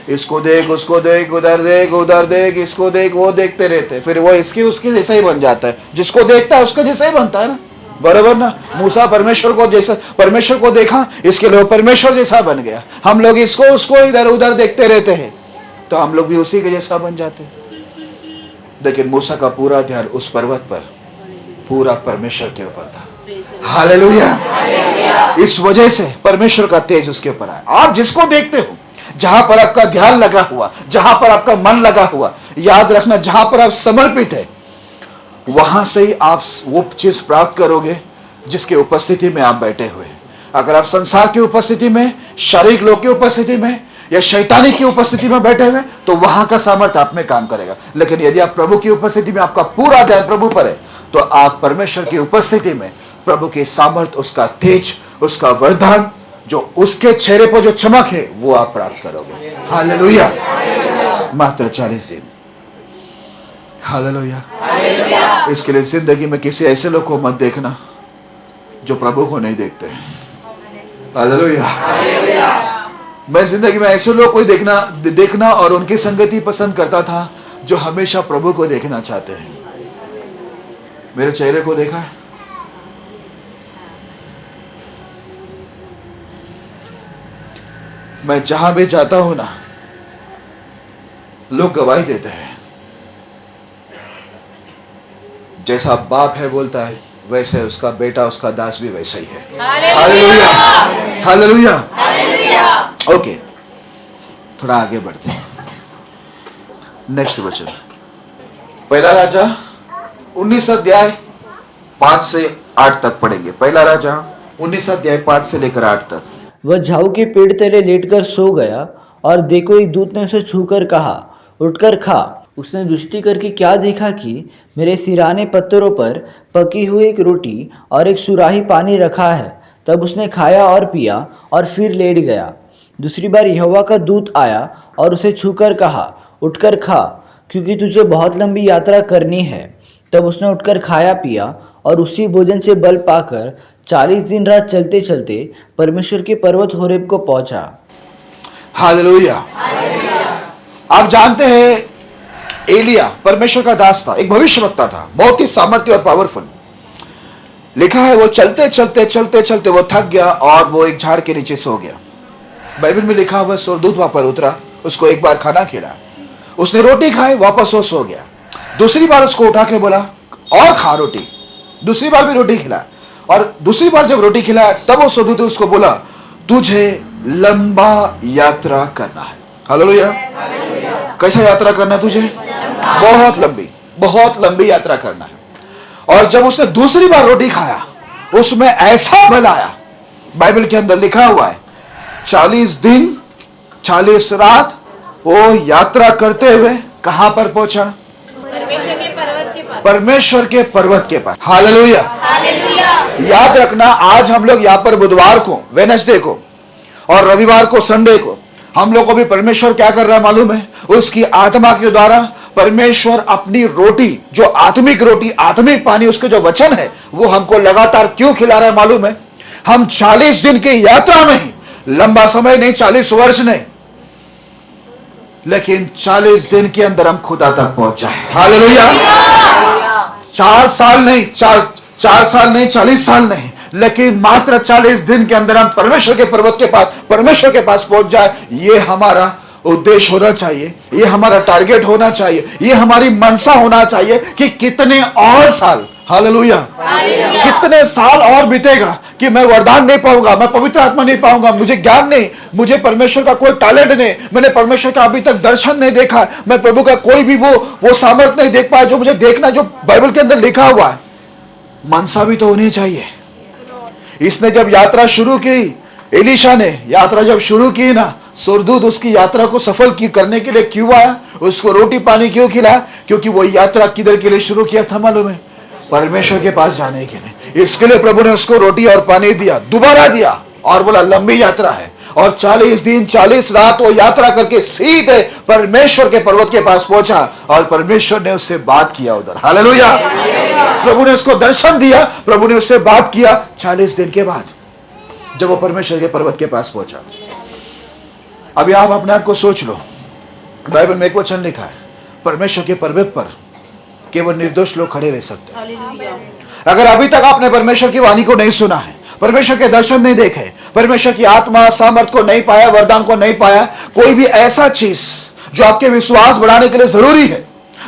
इसको देख, उसको देख, उधर देख, इसको देख, वो देखते रहते, फिर वो इसके उसके जैसा ही बन जाता है। जिसको देखता है उसका जैसा ही बनता है ना, बराबर ना। मूसा परमेश्वर को जैसा, परमेश्वर को देखा, इसके लिए परमेश्वर जैसा बन गया। हम लोग इसको उसको इधर उधर देखते रहते हैं, तो हम लोग भी उसी के जैसा बन जाते हैं। लेकिन मूसा का पूरा ध्यान उस पर्वत पर पूरा परमेश्वर के ऊपर था। हालेलुया। इस वजह से परमेश्वर का तेज उसके ऊपर आया। आप जिसको देखते हो, जहां पर आपका ध्यान लगा हुआ, जहां पर आपका मन लगा हुआ, याद रखना जहां पर आप समर्पित है, वहां से ही आप वो चीज प्राप्त करोगे जिसके उपस्थिति में आप बैठे हुए हैं। अगर आप संसार की उपस्थिति में, शारीरिक लोग की उपस्थिति में या शैतानी की उपस्थिति में बैठे हुए, तो वहां का सामर्थ्य आप में काम करेगा। लेकिन यदि आप प्रभु की उपस्थिति में, आपका पूरा ध्यान प्रभु पर है, तो आप परमेश्वर की उपस्थिति में प्रभु की सामर्थ्य, उसका तेज, उसका वरदान, जो उसके चेहरे पर जो चमक है, वो आप प्राप्त करोगे। हालेलुया। मात्र 40 दिन। हालेलुया। इसके लिए जिंदगी में किसी ऐसे लोग को मत देखना जो प्रभु को नहीं देखते। हालेलुया। मैं जिंदगी में ऐसे लोग को देखना और उनकी संगति पसंद करता था जो हमेशा प्रभु को देखना चाहते हैं। मेरे चेहरे को देखा है? मैं जहां भी जाता हूं ना, लोग गवाही देते हैं। जैसा बाप है बोलता है, वैसे उसका बेटा, उसका दास भी वैसा ही है। हालेलुया। हालेलुया। ओके, थोड़ा आगे बढ़ते हैं। नेक्स्ट वचन, पहला राजा 19 अध्याय 5 से 8 तक पढ़ेंगे। पहला राजा 19 अध्याय 5 से लेकर 8 तक। वह झाऊ के पेड़ तले लेटकर सो गया, और देखो एक दूत ने उसे छूकर कहा, उठकर खा। उसने दृष्टि करके क्या देखा कि मेरे सिराने पत्थरों पर पकी हुई एक रोटी और एक सुराही पानी रखा है। तब उसने खाया और पिया और फिर लेट गया। दूसरी बार यहोवा का दूत आया और उसे छूकर कहा, उठकर खा, क्योंकि तुझे बहुत लंबी यात्रा करनी है। तब उसने उठकर खाया पिया और उसी भोजन से बल पाकर 40 दिन रात चलते चलते परमेश्वर के पर्वत होरेब को पहुंचा। हालेलुया। आप जानते हैं, एलिया परमेश्वर का दास था, एक भविष्यवक्ता था, बहुत ही सामर्थ्य और पावरफुल। लिखा है वो चलते चलते वो थक गया और वो एक झाड़ के नीचे सो गया। बाइबल में लिखा हुआ स्वर्गदूत वहां पर उतरा, उसको एक बार खाना खिलाया, उसने रोटी खाई, वापस वो सो गया। दूसरी बार उसको उठा के बोला और खा रोटी, दूसरी बार भी रोटी खिलाया, और दूसरी बार जब रोटी खिलाया तब वो स्वर्गदूत उसको बोला, तुझे लंबा यात्रा करना है। हालेलुया। कैसा यात्रा करना है तुझे? बहुत लंबी यात्रा करना है। और जब उसने दूसरी बार रोटी खाया, उसमें ऐसा बल आया, बाइबल के अंदर लिखा हुआ है 40 दिन 40 रात वो यात्रा करते हुए कहां पर पहुंचा? परमेश्वर के पर्वत के पास। हालेलुया। याद रखना, आज हम लोग यहाँ पर बुधवार को, वेडनेसडे को और रविवार को, संडे को, हम लोग को भी परमेश्वर क्या कर रहा है मालूम है? उसकी आत्मा के द्वारा परमेश्वर अपनी रोटी, जो आत्मिक रोटी, आत्मिक पानी, उसके जो वचन है, वो हमको लगातार क्यों खिला रहा है मालूम है? हम 40 दिन की यात्रा में ही, लंबा समय नहीं, 40 वर्ष नहीं, लेकिन 40 दिन के अंदर हम खुदा तक पहुंच जाए। हालेलुया। 4 साल नहीं, 4 साल नहीं, 40 साल नहीं, लेकिन मात्र 40 दिन के अंदर हम परमेश्वर के पर्वत के पास, परमेश्वर के पास पहुंच जाए। ये हमारा उद्देश्य होना चाहिए, ये हमारा टारगेट होना चाहिए, ये हमारी मनसा होना चाहिए कि कितने और साल, हालेलुया, कितने साल और बीतेगा कि मैं वरदान नहीं पाऊंगा, मैं पवित्र आत्मा नहीं पाऊंगा, मुझे ज्ञान नहीं, मुझे परमेश्वर का कोई टैलेंट नहीं, मैंने परमेश्वर का अभी तक दर्शन नहीं देखा, मैं प्रभु का कोई भी वो सामर्थ नहीं देख पाया जो मुझे देखना, जो बाइबल के अंदर लिखा हुआ है। मनसा भी तो होनी चाहिए। इसने जब यात्रा शुरू की, एलीशा ने यात्रा जब शुरू की ना, सुरदूत उसकी यात्रा को सफल करने के लिए क्यों आया? उसको रोटी पानी क्यों खिलाया? क्योंकि वो यात्रा किधर के लिए शुरू किया था मालूम है? परमेश्वर के पास जाने के लिए। इसके लिए प्रभु ने उसको रोटी और पानी दिया, दोबारा दिया, और बोला लंबी यात्रा है, और 40 दिन 40 रात वो यात्रा करके सीधे परमेश्वर के पर्वत के पास पहुंचा, और परमेश्वर ने उससे बात किया उधर। हालेलुया। प्रभु ने उसको दर्शन दिया, प्रभु ने उससे बात किया 40 दिन के बाद, जब वो परमेश्वर के पर्वत के पास पहुंचा। अभी आप अपने आप को सोच लो, बाइबल में एक वचन लिखा है, परमेश्वर के पर्वत पर केवल निर्दोष लोग खड़े रह सकते हैं। अगर अभी तक आपने परमेश्वर की वाणी को नहीं सुना है, परमेश्वर के दर्शन नहीं देखे, परमेश्वर की आत्मा सामर्थ को नहीं पाया, वरदान को नहीं पाया, कोई भी ऐसा चीज जो आपके विश्वास बढ़ाने के लिए जरूरी है,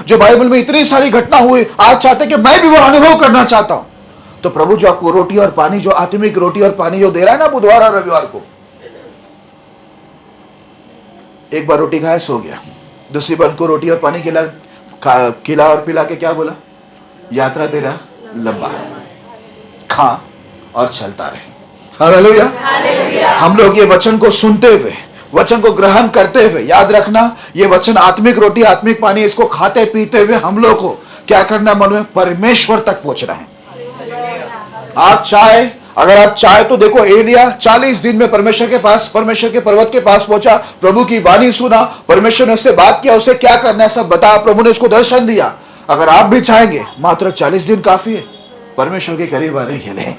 जो बाइबल में इतनी सारी घटना हुई, आप चाहते कि मैं भी वो अनुभव करना चाहता हूं, तो प्रभु जो आपको रोटी और पानी, जो आत्मिक रोटी और पानी जो दे रहा है ना बुधवार और रविवार को, एक बार रोटी खाया सो गया, दूसरी बार को रोटी और पानी खिला और पिला के क्या बोला? यात्रा तेरा लंबा है, खा और चलता रहे। हालेलुया। हम लोग ये वचन को सुनते हुए, वचन को ग्रहण करते हुए, याद रखना ये वचन आत्मिक रोटी, आत्मिक पानी, इसको खाते पीते हुए हम लोग को क्या करना मालूम है? परमेश्वर तक पहुंचना है। आप चाहे, अगर आप चाहे तो देखो, एलिया 40 दिन में परमेश्वर के पास, परमेश्वर के पर्वत के पास पहुंचा, प्रभु की वाणी सुना, परमेश्वर ने उससे बात किया, उसे क्या करना है सब बताया, प्रभु ने उसको दर्शन दिया। अगर आप भी चाहेंगे, मात्र 40 दिन काफी है परमेश्वर के करीब आने के लिए।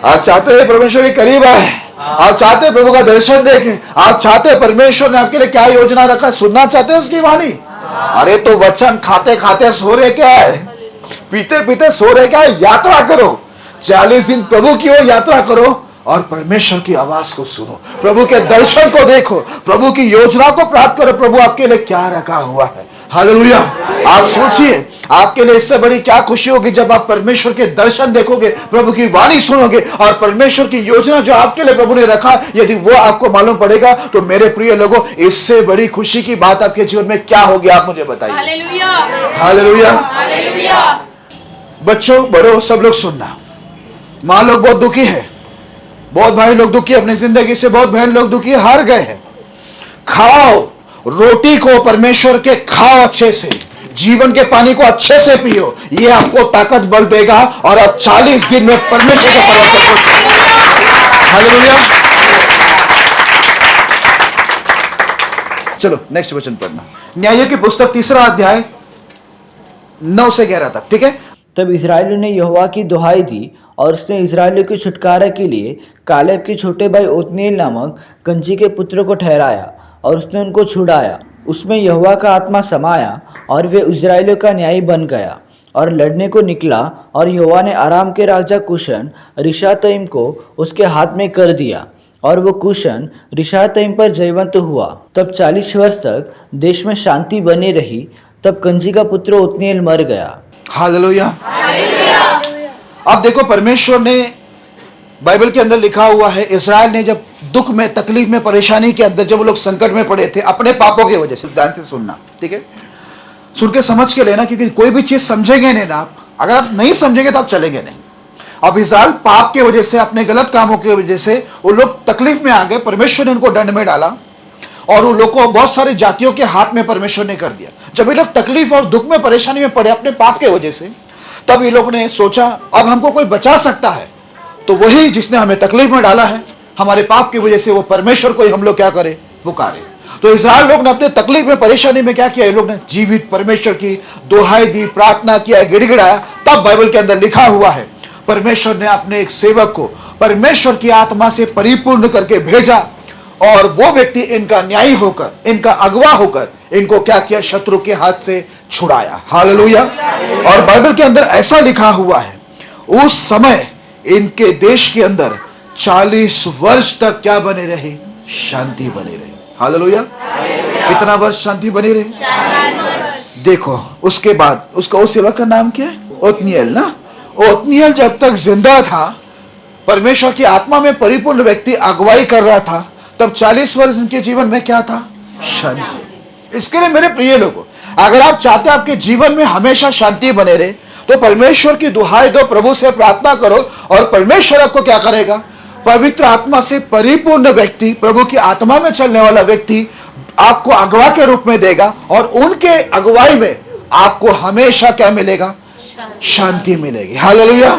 आप चाहते हैं परमेश्वर के करीब आए, आप चाहते हैं प्रभु का दर्शन देखें, आप चाहते हैं परमेश्वर ने आपके लिए क्या योजना रखा, सुनना चाहते हैं उसकी वाणी? अरे तो वचन खाते खाते सो रहे क्या है, पीते पीते सो रहे क्या है? यात्रा करो, 40 दिन प्रभु की ओर यात्रा करो और परमेश्वर की आवाज को सुनो, प्रभु के दर्शन को देखो, प्रभु की योजना को प्राप्त करो, प्रभु आपके लिए क्या रखा हुआ है। हालेलुया। आप सोचिए, आपके लिए इससे बड़ी क्या खुशी होगी जब आप परमेश्वर के दर्शन देखोगे, प्रभु की वाणी सुनोगे, और परमेश्वर की योजना जो आपके लिए प्रभु ने रखा, यदि वो आपको मालूम पड़ेगा, तो मेरे प्रिय लोगों, इससे बड़ी खुशी की बात आपके जीवन में क्या होगी, आप मुझे बताइए। हालेलुया। हालेलुया। हालेलुया। बच्चों, बड़ों, सब लोग सुनना। माँ लोग बहुत दुखी है, बहुत भाई लोग दुखी, अपनी जिंदगी से बहुत बहन लोग दुखी, हार गए हैं। खाओ रोटी को परमेश्वर के, खाओ अच्छे से, जीवन के पानी को अच्छे से पियो, ये आपको ताकत बल देगा, और आप 40 दिन में परमेश्वर के पर्वत पर पहुंचोगे। हालेलुया। चलो नेक्स्ट वचन पढ़ना, न्याय की पुस्तक 3 अध्याय 9 से 11 तक, ठीक है। तब इस्राएलियों ने यहोवा की दुहाई दी, और उसने इस्राएलियों के छुटकारा के लिए कालेब के छोटे भाई ओत्नीएल नामक गंजी के पुत्र को ठहराया, और उसने उनको छुड़ाया। उसमें यहोवा का आत्मा समाया, और वे इस्राएलियों का न्यायी बन गया, और लड़ने को निकला, और यहोवा ने आराम के राजा कुशन रिशातइम को उसके हाथ में कर दिया, और वो कुशन रिशातइम पर जयवंत हुआ। तब 40 वर्ष तक देश में शांति बनी रही। तब गंजी का पुत्र ओत्नीएल मर गया। हालेलुया। अब देखो, परमेश्वर ने, बाइबल के अंदर लिखा हुआ है, इस्राएल ने जब दुख में, तकलीफ में, परेशानी के अंदर, जब वो लोग संकट में पड़े थे अपने पापों की वजह से, ध्यान से सुनना, ठीक है, सुन के समझ के लेना, क्योंकि कोई भी चीज समझेंगे नहीं ना आप, अगर आप नहीं समझेंगे तो आप चलेंगे नहीं। अब इस्राएल पाप की वजह से, अपने गलत कामों की वजह से वो लोग तकलीफ में आ गए, परमेश्वर ने उनको दंड में डाला, और उन लोग को बहुत सारी जातियों के हाथ में परमेश्वर ने कर दिया। जब ये लोग तकलीफ और दुख में परेशानी में पड़े अपने पाप के वजह से, तब ये लोग ने सोचा अब हमको कोई बचा सकता है तो वही जिसने हमें तकलीफ में डाला है, हमारे पाप की वजह से, वो परमेश्वर को ही हम लोग क्या करें, पुकारे। तो इस्राएल लोग ने अपने तकलीफ में परेशानी में क्या किया, ये लोग ने जीवित परमेश्वर की दोहाई दी, प्रार्थना किया, गिड़गिड़ाया। तब बाइबल के अंदर लिखा हुआ है परमेश्वर ने अपने एक सेवक को परमेश्वर की आत्मा से परिपूर्ण करके भेजा और वो व्यक्ति इनका न्यायी होकर, इनका अगवा होकर इनको क्या किया, शत्रु के हाथ से छुड़ाया। हालेलुया। और बाइबल के अंदर ऐसा लिखा हुआ है उस समय इनके देश के अंदर 40 वर्ष तक क्या बने रहे, शांति बनी रही। हालेलुया। कितना वर्ष शांति बनी रही, देखो। उसके बाद उसका उस सेवक का नाम क्या है, ओत्निएल ना। ओत्निएल जब तक जिंदा था, परमेश्वर की आत्मा में परिपूर्ण व्यक्ति अगुवाई कर रहा था, तब 40 वर्ष उनके जीवन में क्या था, शांति। इसके लिए मेरे प्रिय लोगों, अगर आप चाहते आपके जीवन में हमेशा शांति बने रहे तो परमेश्वर की दुहाई दो, प्रभु से प्रार्थना करो और परमेश्वर आपको क्या करेगा, पवित्र आत्मा से परिपूर्ण व्यक्ति, प्रभु की आत्मा में चलने वाला व्यक्ति आपको अगवा के रूप में देगा और उनके अगुवाई में आपको हमेशा क्या मिलेगा, शांति मिलेगी। हालेलुया।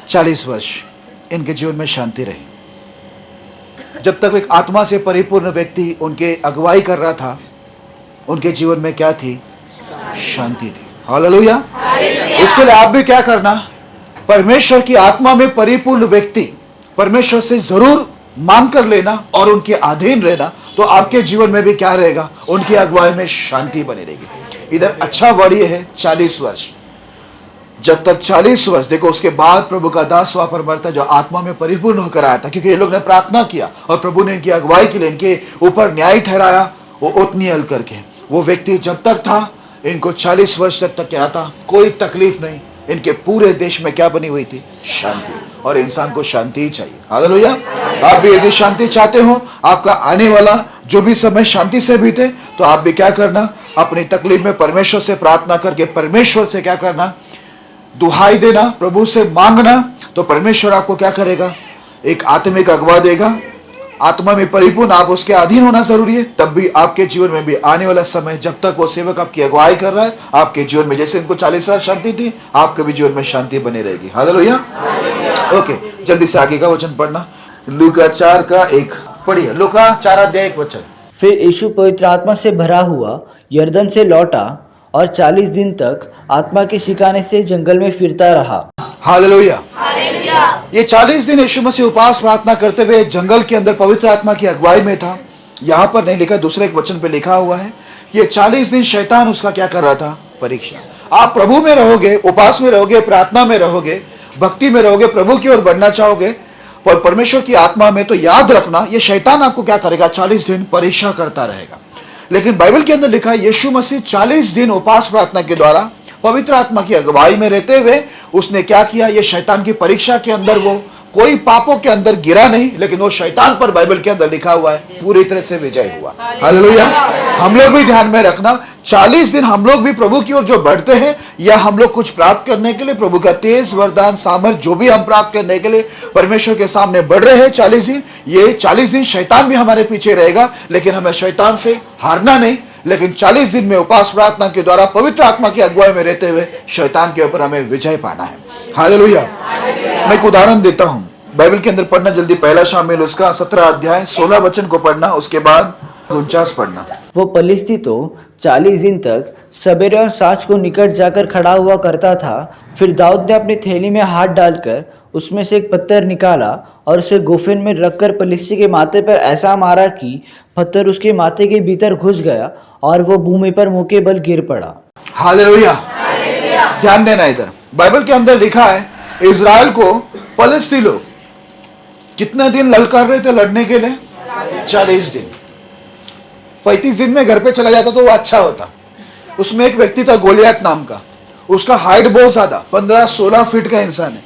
40 वर्ष इनके जीवन में शांति रही। जब तक एक आत्मा से परिपूर्ण व्यक्ति उनके अगुवाई कर रहा था, उनके जीवन में क्या थी, शांति थी। हालेलुया। इसके लिए आप भी क्या करना, परमेश्वर की आत्मा में परिपूर्ण व्यक्ति परमेश्वर से जरूर मांग कर लेना और उनके अधीन रहना, तो आपके जीवन में भी क्या रहेगा, उनकी अगुवाई में शांति बनी रहेगी। इधर अच्छा वर्ड ये है 40 वर्ष। जब तक 40 वर्ष, देखो उसके बाद प्रभु का दास वहां पर मरता जो आत्मा में परिपूर्ण होकर आया था, क्योंकि ये लोग ने प्रार्थना किया और प्रभु ने इनकी अगुवाई के लिए इनके ऊपर न्याय ठहराया, वो ओत्निएल करके। वो व्यक्ति जब तक था, इनको 40 वर्ष तक क्या था, कोई तकलीफ नहीं। इनके पूरे देश में क्या बनी हुई थी, शांति। और इंसान को शांति ही चाहिए। हालेलुया। आप भी यदि शांति चाहते हो, आपका आने वाला जो भी समय शांति से बीते, तो आप भी क्या करना, अपनी तकलीफ में परमेश्वर से प्रार्थना करके परमेश्वर से क्या करना, दुहाई देना, प्रभु से मांगना, तो परमेश्वर आपको क्या करेगा, एक आत्मिक अगवा देगा। आत्मा में परिपूर्ण आप उसके अधीन होना जरूरी है। तब भी आपके जीवन में भी आने वाला समय, जब तक वो सेवक आपकी अगुवाई कर रहा है, आपके जीवन में जैसे इनको 40 साल शांति थी, आपके भी जीवन में शांति बनी रहेगी। हालेलुया। ओके, जल्दी से आगे का वचन पढ़ना, लूका 4:1 पढ़िए। लूका 4:1 वचन। फिर यीशु पवित्र आत्मा से भरा हुआ यरदन से लौटा और 40 दिन तक आत्मा के सिखाने से जंगल में फिरता रहा। हालेलुया। ये 40 दिन यीशु मसीह उपवास प्रार्थना करते हुए जंगल के अंदर पवित्र आत्मा की अगुवाई में था। यहाँ पर नहीं लिखा, दूसरे एक वचन पे लिखा हुआ है, ये 40 दिन शैतान उसका क्या कर रहा था, परीक्षा। आप प्रभु में रहोगे, उपवास में रहोगे, प्रार्थना में रहोगे, भक्ति में रहोगे, प्रभु की ओर बढ़ना चाहोगे और परमेश्वर की आत्मा में, तो याद रखना ये शैतान आपको क्या करेगा, 40 दिन परीक्षा करता रहेगा। लेकिन बाइबल के अंदर लिखा है यीशु मसीह 40 दिन उपवास प्रार्थना के द्वारा पवित्र आत्मा की अगुवाई में रहते हुए उसने क्या किया, ये शैतान की परीक्षा के अंदर वो कोई पापों के अंदर गिरा नहीं, लेकिन वो शैतान पर बाइबल के अंदर लिखा हुआ है पूरी तरह से विजय हुआ। हालेलुया। हम लोग भी ध्यान में रखना, 40 दिन हम लोग भी प्रभु की ओर जो बढ़ते हैं, या हम लोग कुछ प्राप्त करने के लिए, प्रभु का तेज वरदान सामर्थ जो भी हम प्राप्त करने के लिए परमेश्वर के सामने बढ़ रहे हैं 40 दिन, ये 40 दिन शैतान भी हमारे पीछे रहेगा, लेकिन हमें शैतान से हारना नहीं, लेकिन 40 दिन में उपवास प्रार्थना के द्वारा पवित्र आत्मा की अगुवाई में रहते हुए शैतान के ऊपर हमें विजय पाना है। हालेलुया। मैं एक उदाहरण देता हूं, बाइबल के अंदर पढ़ना जल्दी, पहला शामिल उसका 17 अध्याय 16 वचन को पढ़ना, उसके बाद 49 पढ़ना। वो पलिश्ती तो 40 दिन तक सवेरे और साँझ को निकट जाकर खड़ा हुआ करता था। फिर दाऊद ने अपनी थैली में हाथ डालकर उसमें से एक पत्थर निकाला और उसे गोफन में रखकर पलिश्ती के माथे पर ऐसा मारा कि पत्थर उसके माथे के भीतर घुस गया और वो भूमि पर मुंह के बल गिर पड़ा। हालेलुया। ध्यान देना, इधर बाइबल के अंदर लिखा है इजराइल को पलिश्ती लोग कितने दिन ललकार रहे थे लड़ने के लिए, 40 दिन। 35 दिन में घर पे चला जाता तो वो अच्छा होता। उसमें एक व्यक्ति था गोलियत नाम का, उसका हाइट बहुत ज्यादा, 15-16 फीट का इंसान है।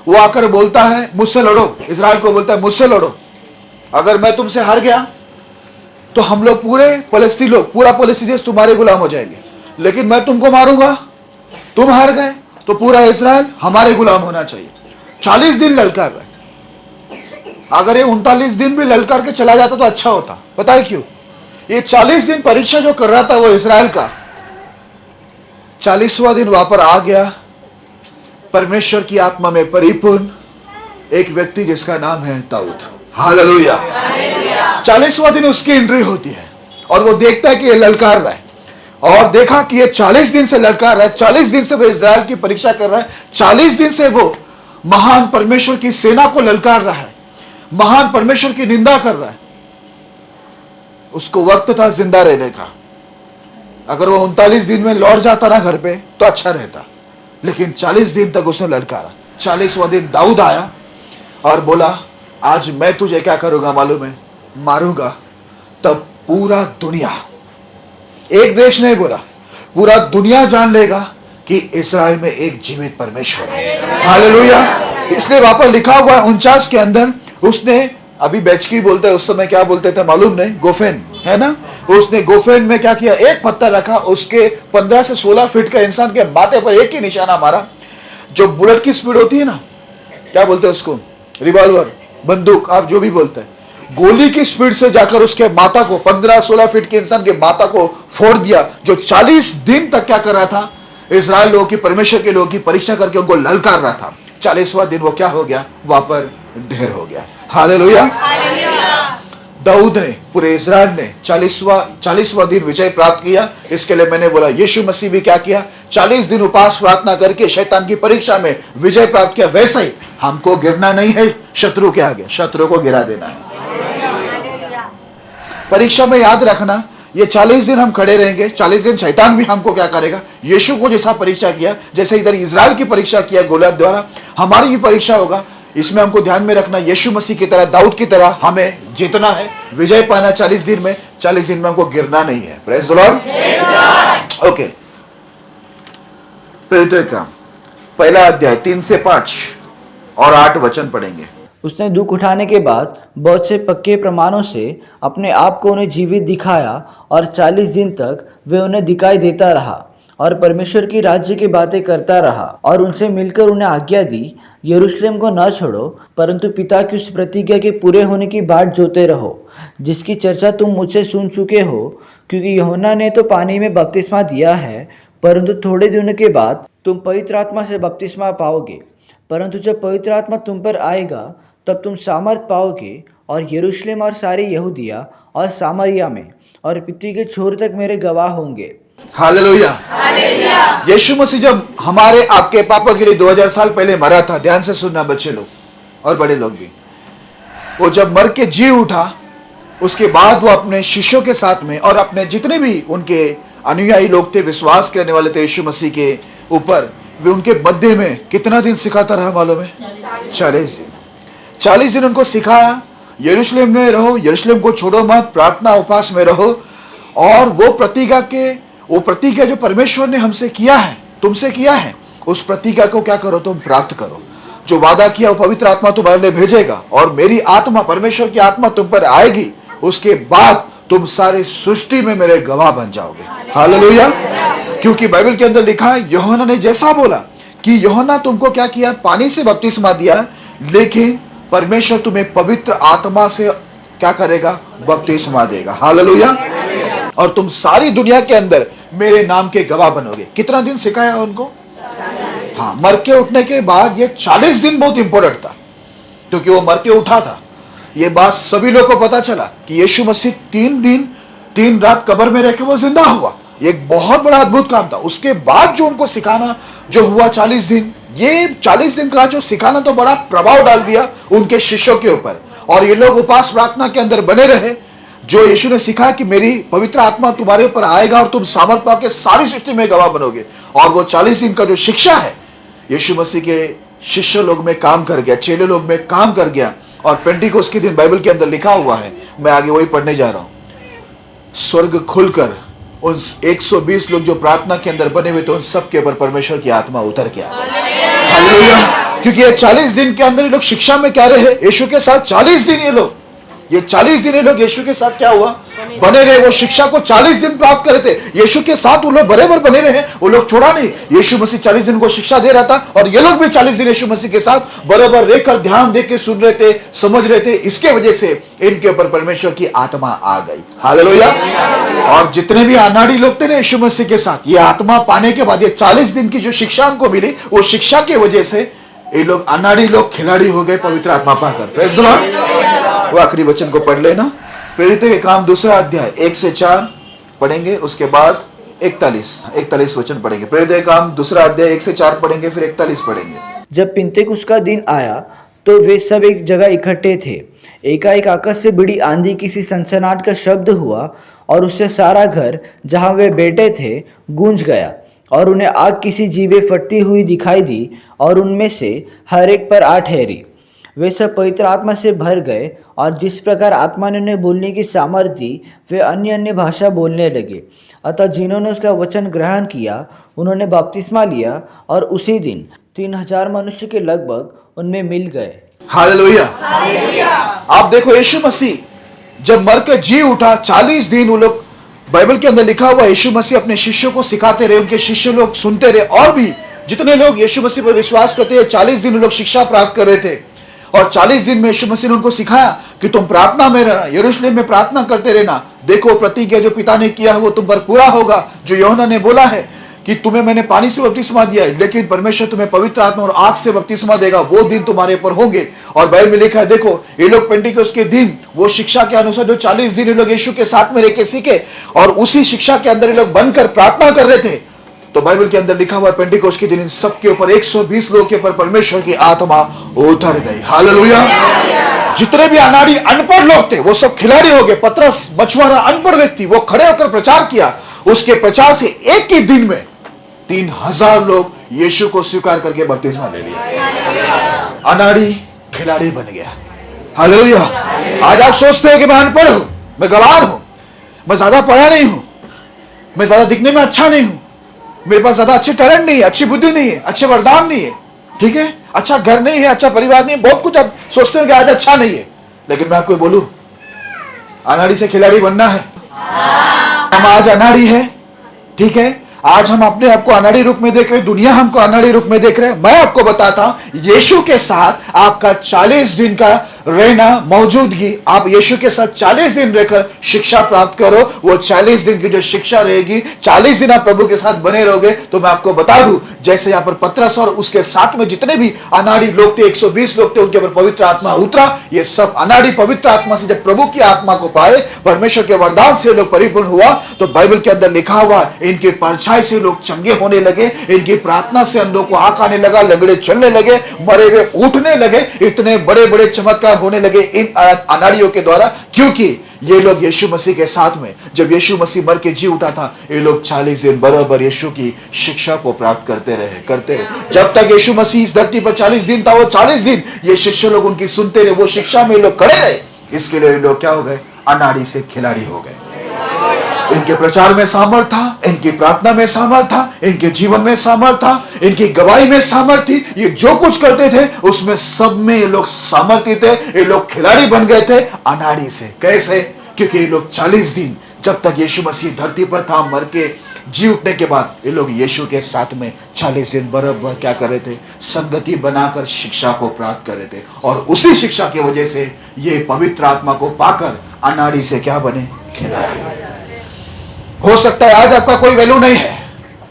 वो आकर बोलता है मुझसे लड़ो, इजराइल को बोलता है मुझसे लड़ो, अगर मैं तुमसे हार गया तो हम लोग पूरे पलिश्ती लोग, पूरा पलिश्ती देश तुम्हारे गुलाम हो जाएंगे, लेकिन मैं तुमको मारूंगा, तुम हार गए तो पूरा इजराइल हमारे गुलाम होना चाहिए। 40 दिन ललकार रहे। अगर ये 39 दिन भी ललकार के चला जाता तो अच्छा होता। पता है क्यों? ये 40 दिन परीक्षा जो कर रहा था वो इज़राइल का, 40वां दिन वहां पर आ गया परमेश्वर की आत्मा में परिपूर्ण एक व्यक्ति जिसका नाम है दाऊद। हालेलुया। 40वां दिन उसकी एंट्री होती है और वो देखता है कि ये ललकार रहा है, और देखा कि ये 40 दिन से ललकार रहा है, 40 दिन से वो इज़राइल की परीक्षा कर रहा है, 40 दिन से वो महान परमेश्वर की सेना को ललकार रहा है, महान परमेश्वर की निंदा कर रहा है। उसको वक्त था जिंदा रहने का। अगर वो 39 दिन में लौट जाता ना घर पे तो अच्छा रहता, लेकिन 40 दिन तक उसने ललकारा। 40वां दिन दाऊद आया और बोला, आज मैं तुझे क्या करूंगा मालूम है, मारूंगा। तब पूरा दुनिया, एक देश नहीं बोला, पूरा दुनिया जान लेगा कि इस्राएल में एक जीवित परमेश्वर है। हालेलुया। इसलिए वहां पर लिखा हुआ है 49 के अंदर, उसने, अभी बेचकी बोलते हैं, उस समय क्या बोलते थे मालूम नहीं, गोफेन है ना, उसने गोफेन में क्या किया, एक पत्थर रखा, उसके 15 से 16 फीट का इंसान के माथे पर एक ही निशाना मारा। जो बुलेट की स्पीड होती है ना, क्या बोलते हैं उसको, रिवॉल्वर, बंदूक, आप जो भी बोलते हैं, गोली की स्पीड से जाकर उसके माथा को, 15-16 फीट के इंसान के माथा को फोड़ दिया। जो 40 दिन तक क्या कर रहा था, इज़राइल लोगों की, परमेश्वर के लोगों की परीक्षा करके उनको ललकार रहा था। 40वां दिन वो क्या हो गया, वहां पर ढेर हो गया। हालेलुया। दाऊद ने, पूरे इज़राइल ने 40वां दिन विजय प्राप्त किया। इसके लिए मैंने बोला यीशु मसीह भी क्या किया, 40 दिन उपास प्रार्थना करके शैतान की परीक्षा में विजय प्राप्त किया। वैसे ही हमको गिरना नहीं है शत्रु के आगे, शत्रु को गिरा देना है। परीक्षा में याद रखना, ये 40 दिन हम खड़े रहेंगे, 40 दिन शैतान भी हमको क्या करेगा, यीशु को जैसा परीक्षा किया, जैसे इधर इज़राइल की परीक्षा किया गोलियत द्वारा, हमारी भी परीक्षा होगा। इसमें हमको ध्यान में रखना, यीशु मसीह की तरह, दाऊद की तरह हमें जीतना है, विजय पाना 40 दिन में। 40 दिन में हमको गिरना नहीं है। Praise the Lord. ओके, प्रेरितों का पहला अध्याय 3 से 5 और 8 वचन पढ़ेंगे। उसने दुख उठाने के बाद बहुत से पक्के प्रमाणों से अपने आप को उन्हें जीवित दिखाया, और 40 दिन तक वे उन्हें दिखाई देता रहा और परमेश्वर की राज्य की बातें करता रहा, और उनसे मिलकर उन्हें आज्ञा दी, यरूशलेम को न छोड़ो, परंतु पिता की उस प्रतिज्ञा के पूरे होने की बाट जोते रहो, जिसकी चर्चा तुम मुझसे सुन चुके हो। क्योंकि यूहन्ना ने तो पानी में बपतिस्मा दिया है, परंतु थोड़े दिनों के बाद तुम पवित्र आत्मा से बपतिस्मा पाओगे। परंतु जब पवित्र आत्मा तुम पर आएगा, तब तुम सामर्थ पाओगे, और यरूशलेम और सारी यहूदिया और सामरिया में और पृथ्वी के छोर तक मेरे गवाह होंगे। हालेलुया। यीशु मसीह जब हमारे आपके पापों के लिए 2000 साल पहले मरा था, ध्यान से सुनना बच्चे लोग और बड़े लोग भी, वो जब मर के जी उठा, उसके बाद वो अपने शिष्यों के साथ में और अपने जितने भी उनके अनुयायी लोग थे, विश्वास करने वाले थे यीशु मसीह के ऊपर, वे उनके मध्य में कितना दिन सिखाता रहा मालूम है, 40 दिन। 40 दिन उनको सिखाया, यरूशलेम में रहो, यरूशलेम को छोड़ो मत, प्रार्थना उपवास में रहो, और वो प्रतिज्ञा जो परमेश्वर ने हमसे किया है, तुमसे किया है, उस प्रतिज्ञा को क्या करो, तुम प्राप्त करो। जो वादा किया वो पवित्र आत्मा तुम्हारे लिए भेजेगा, और मेरी आत्मा, परमेश्वर की आत्मा तुम पर आएगी, उसके बाद तुम सारी सृष्टि में मेरे गवाह बन जाओगे। हालेलुया। क्योंकि बाइबल के अंदर लिखा है, यूहन्ना ने जैसा बोला कि यूहन्ना तुमको क्या किया, पानी से बपतिस्मा दिया, लेकिन परमेश्वर तुम्हें पवित्र आत्मा से क्या करेगा, बपतिस्मा देगा। हालेलुया। और तुम सारी दुनिया के अंदर मेरे नाम के गवाह बनोगे। कितना दिन सिखाया उनको? हाँ, मर के उठने के बाद ये 40 दिन बहुत इंपॉर्टेंट था, क्योंकि वो मर के उठा था। ये बात सभी लोगों को पता चला कि यीशु मसीह 3 दिन 3 रात कब्र में रह के वो जिंदा हुआ। ये एक बहुत बड़ा अद्भुत काम था। उसके बाद जो उनको सिखाना जो हुआ 40 दिन, ये 40 दिन का जो सिखाना तो बड़ा प्रभाव डाल दिया उनके शिष्यों के ऊपर, और ये लोग उपास प्रार्थना के अंदर बने रहे। जो यीशु ने सिखाया कि मेरी पवित्र आत्मा तुम्हारे ऊपर आएगा और तुम सामर्थ पाके सारी सृष्टि में गवाह बनोगे, और वो 40 दिन का जो शिक्षा है यीशु मसीह के शिष्य लोग में काम कर गया, चेले लोग में काम कर गया। और पेंटिकोस के दिन बाइबल के अंदर लिखा हुआ है, मैं आगे वही पढ़ने जा रहा हूं, स्वर्ग खुलकर उन 120 लोग जो प्रार्थना के अंदर बने हुए थे, उन सब के ऊपर परमेश्वर की आत्मा उतर के आ गई। हालेलुया। क्योंकि ये 40 दिन के अंदर ये लोग शिक्षा में क्या रहे, यीशु के साथ 40 दिन ये 40 दिन ये लोग यीशु के साथ क्या हुआ, बने रहे। वो शिक्षा को 40 दिन प्राप्त करे थे। यीशु के साथ वो लोग बराबर बने रहे, वो लोग छोड़ा नहीं। यीशु मसीह 40 दिन को शिक्षा दे रहा था और ये लोग भी 40 दिन यीशु मसीह के साथ बराबर रहकर ध्यान देकर सुन रहे थे, समझ रहे थे। इसके वजह से इनके ऊपर परमेश्वर की आत्मा आ गई। हालेलुया। और जितने भी अनाड़ी लोग थे ना यीशु मसीह के साथ, ये आत्मा पाने के बाद, ये 40 दिन की जो शिक्षा उनको मिली, वो शिक्षा की वजह से ये लोग अनाड़ी लोग खिलाड़ी हो गए पवित्र आत्मा पाकर। Praise the Lord. वो आखिरी वचन को पढ़ लेना, प्रेरितों के काम 2 अध्याय 1 से 4 पढ़ेंगे, उसके बाद 41 वचन पढ़ेंगे। प्रेरितों के काम 2 अध्याय 1 से 4 पढ़ेंगे, फिर 41 पढ़ेंगे। जब पिन्तेकुस्त का दिन आया तो वे सब एक जगह इकट्ठे थे। एकाएक आकाश से बड़ी आंधी, किसी सनसनाहट का शब्द हुआ और उससे सारा घर जहाँ वे बैठे थे गूंज गया। और उन्हें आग किसी जीवे फटती हुई दिखाई दी और उनमें से हर एक पर आ ठहरी। वे सब पवित्र आत्मा से भर गए और जिस प्रकार आत्मा ने उन्हें बोलने की सामर्थ्य दी, वे अन्य अन्य भाषा बोलने लगे। अतः जिन्होंने उसका वचन ग्रहण किया उन्होंने बपतिस्मा लिया और उसी दिन 3000 मनुष्य के लगभग उनमें मिल गए। हालेलुया। आप देखो, यीशु मसीह जब मर के जी उठा, 40 दिन वो लोग, बाइबल के अंदर लिखा हुआ, यीशु मसीह अपने शिष्यों को सिखाते रहे, उनके शिष्य लोग सुनते रहे। और भी जितने लोग यीशु मसीह पर विश्वास करते हैं, 40 दिन वो लोग शिक्षा प्राप्त कर रहे थे। और 40 दिन में यीशु मसीह ने उनको सिखाया कि तुम प्रार्थना में रहना, यरूशलेम में प्रार्थना करते रहना। देखो, प्रतिज्ञा जो पिता ने किया है वो तुम पर पूरा होगा। जो यूहन्ना ने बोला है कि तुम्हें मैंने पानी से बपतिस्मा दिया है, लेकिन परमेश्वर तुम्हें पवित्र आत्मा और आग से बपतिस्मा देगा, वो दिन तुम्हारे ऊपर होंगे। और बाइबल में लिखा है, देखो ये लोग पेंटिकोस्त के दिन वो शिक्षा के अनुसार जो 40 दिन ये लोग यीशु के साथ में रह के सीखे और उसी शिक्षा के अंदर ये लोग बनकर प्रार्थना कर रहे थे। तो बाइबल के अंदर लिखा हुआ है, पेंटिकोस्त के दिन इन सबके ऊपर 120 लोगों के ऊपर परमेश्वर की आत्मा उतर गई। हालेलुया। जितने भी अनाड़ी अनपढ़ लोग थे वो सब खिलाड़ी हो गए। पतरस मछुआरा अनपढ़ व्यक्ति, वो खड़े होकर प्रचार किया। उसके प्रचार से एक ही दिन में 3000 लोग यीशु को स्वीकार करके बपतिस्मा ले लिया। अनाड़ी खिलाड़ी बन गया। हालेलुया। आज आप सोचते हैं कि मैं अनपढ़ हूं, मैं गवार हूं, मैं ज्यादा पढ़ा नहीं हूं, मैं ज्यादा दिखने में अच्छा नहीं हूं, मेरे पास ज्यादा अच्छे टैलेंट नहीं है, अच्छी बुद्धि नहीं है, अच्छे वरदान नहीं है, ठीक है, अच्छा घर नहीं है, अच्छा परिवार नहीं है, बहुत कुछ आप सोचते हो कि आज अच्छा नहीं है। लेकिन मैं आपको बोलूं, अनाड़ी से खिलाड़ी बनना है। हम आज अनाड़ी है, ठीक है, आज हम अपने आप को अनाड़ी रूप में देख रहे हैं, दुनिया हमको अनाड़ी रूप में देख रहे हैं। मैं आपको बताता हूं, यीशु के साथ आपका 40 दिन का रहना, मौजूदगी, आप यीशु के साथ 40 दिन रहकर शिक्षा प्राप्त करो। वो 40 दिन की जो शिक्षा रहेगी, 40 दिन आप प्रभु के साथ बने रहोगे। तो मैं आपको बता दूं, जैसे यहां पर पतरस और उसके साथ में जितने भी अनाड़ी लोग थे, 120 लोग थे, उनके ऊपर पवित्र आत्मा उतरा। ये सब अनाड़ी पवित्र आत्मा से जब प्रभु की आत्मा को पाए, परमेश्वर के वरदान से लोग परिपूर्ण हुआ, तो बाइबल के अंदर लिखा हुआ, इनके परछाई से लोग चंगे होने लगे, इनकी प्रार्थना से अंधों को आंख आने लगा, लंगड़े चलने लगे, मरे हुए उठने लगे। इतने बड़े बड़े चमत्कार होने लगे इन अनाड़ियों के द्वारा, क्योंकि ये लोग यीशु मसीह के साथ में, जब यीशु मसीह मर के जी उठा था, ये लोग 40 दिन बराबर यीशु की शिक्षा को प्राप्त करते रहे। जब तक यीशु मसीह इस धरती पर 40 दिन था, वो 40 दिन ये शिष्य लोग उनकी सुनते रहे, वो शिक्षा में लोग खड़े रहे। इसके लिए लोग क्या हो गए? अनाड़ी से खिलाड़ी हो गए। इनके प्रचार में सामर्थ था, इनकी प्रार्थना में सामर्थ था, इनके जीवन में सामर्थ था, इनकी गवाही में सामर्थ थी। ये जो कुछ करते थे उसमें सब में ये लोग सामर्थ्य थे। ये लोग खिलाड़ी बन गए थे अनाड़ी से। कैसे? क्योंकि ये लोग 40 दिन, जब तक यीशु मसीह धरती पर था, मर के जी उठने के बाद ये लोग यीशु के साथ में 40 दिन बराबर क्या कर रहे थे? संगति बनाकर शिक्षा को प्राप्त कर रहे थे। और उसी शिक्षा की वजह से ये पवित्र आत्मा को पाकर अनाड़ी से क्या बने? खिलाड़ी। हो सकता है आज आपका कोई वैल्यू नहीं है,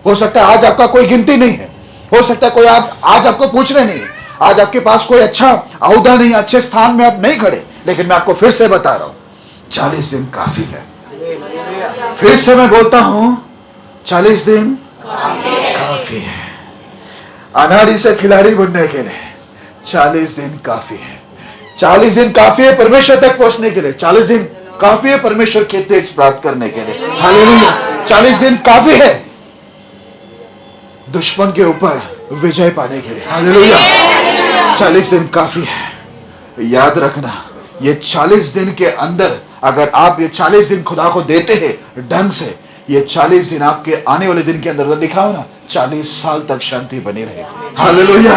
हो सकता है आज आपका कोई गिनती नहीं है, हो सकता है कोई आज आपको पूछ रहे नहीं है, आज आपके पास कोई अच्छा औहदा नहीं, अच्छे स्थान में आप नहीं खड़े। लेकिन मैं आपको फिर से बता रहा हूं, 40 दिन काफी है। फिर से मैं बोलता हूं, 40 दिन काफी है। अनाड़ी से खिलाड़ी बनने के लिए 40 दिन काफी है। 40 दिन काफी है परमेश्वर तक पहुंचने के लिए। 40 दिन काफी है परमेश्वर के तेज प्राप्त करने के लिए। हालेलुया। 40 दिन काफी है दुश्मन के ऊपर विजय पाने के लिए। हालेलुया। 40 दिन काफी है। याद रखना, ये 40 दिन के अंदर अगर आप ये 40 दिन खुदा को देते हैं ढंग से, ये 40 दिन आपके आने वाले दिन के अंदर लिखा हो ना, 40 साल तक शांति बनी रहेगी। हालेलुया।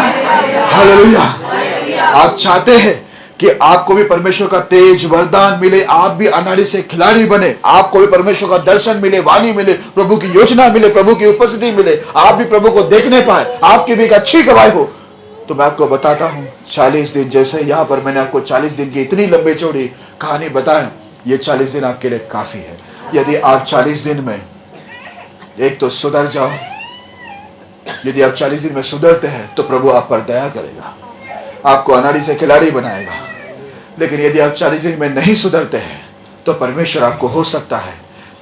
हालेलुया। आप चाहते हैं कि आपको भी परमेश्वर का तेज वरदान मिले, आप भी अनाड़ी से खिलाड़ी बने, आपको भी परमेश्वर का दर्शन मिले, वाणी मिले, प्रभु की योजना मिले, प्रभु की उपस्थिति मिले, आप भी प्रभु को देखने पाए, आपकी भी एक अच्छी गवाही हो। तो मैं आपको बताता हूं 40 दिन, जैसे यहां पर मैंने आपको 40 दिन की इतनी लंबी चौड़ी कहानी बताई, ये 40 दिन आपके लिए काफी है। यदि आप 40 दिन में एक तो सुधर जाओ, यदि आप 40 दिन में सुधरते हैं तो प्रभु आप पर दया करेगा, आपको अनाड़ी से खिलाड़ी बनाएगा। लेकिन यदि आप 40 दिन में नहीं सुधरते हैं तो परमेश्वर आपको हो सकता है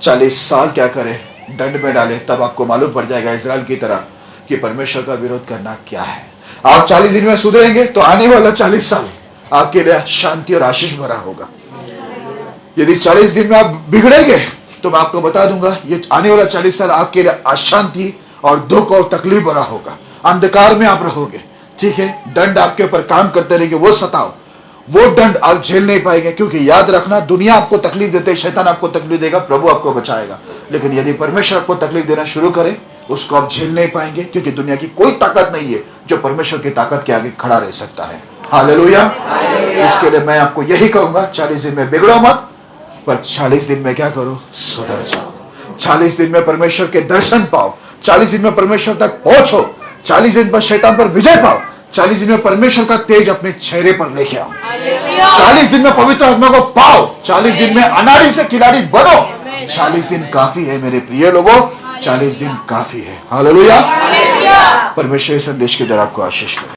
40 साल क्या करे, दंड में डाले, तब आपको मालूम पड़ जाएगा इजराइल की तरह कि परमेश्वर का विरोध करना क्या है। आप 40 दिन में सुधरेंगे तो आने वाला 40 साल आपके लिए शांति और आशीष भरा होगा। यदि 40 दिन में आप बिगड़ेंगे तो मैं आपको बता दूंगा ये आने वाला 40 साल आपके लिए अशांति और दुख और तकलीफ भरा होगा। अंधकार में आप रहोगे, ठीक है, दंड आपके ऊपर काम करते रहेंगे, वो सताओ, वो दंड आप झेल नहीं पाएंगे। क्योंकि याद रखना, दुनिया आपको तकलीफ देते, शैतान आपको तकलीफ देगा, प्रभु आपको बचाएगा। लेकिन यदि परमेश्वर आपको तकलीफ देना शुरू करे, उसको आप झेल नहीं पाएंगे, क्योंकि दुनिया की कोई ताकत नहीं है जो परमेश्वर की ताकत के आगे खड़ा रह सकता है। हालेलुया। इसके लिए मैं आपको यही कहूंगा, 40 दिन में बिगड़ो मत, पर 40 दिन में क्या करो, सुधर जाओ। 40 दिन में परमेश्वर के दर्शन पाओ, 40 दिन में परमेश्वर तक पहुंचो, 40 दिन पर शैतान पर विजय पाओ, 40 दिन में परमेश्वर का तेज अपने चेहरे पर लेके आओ, 40 दिन में पवित्र आत्मा को पाओ, 40 दिन में अनाड़ी से खिलाड़ी बनो। 40 दिन काफी है मेरे प्रिय लोगों, 40 दिन काफी है। हालेलुया। परमेश्वर संदेश के द्वारा आपको आशीष करे।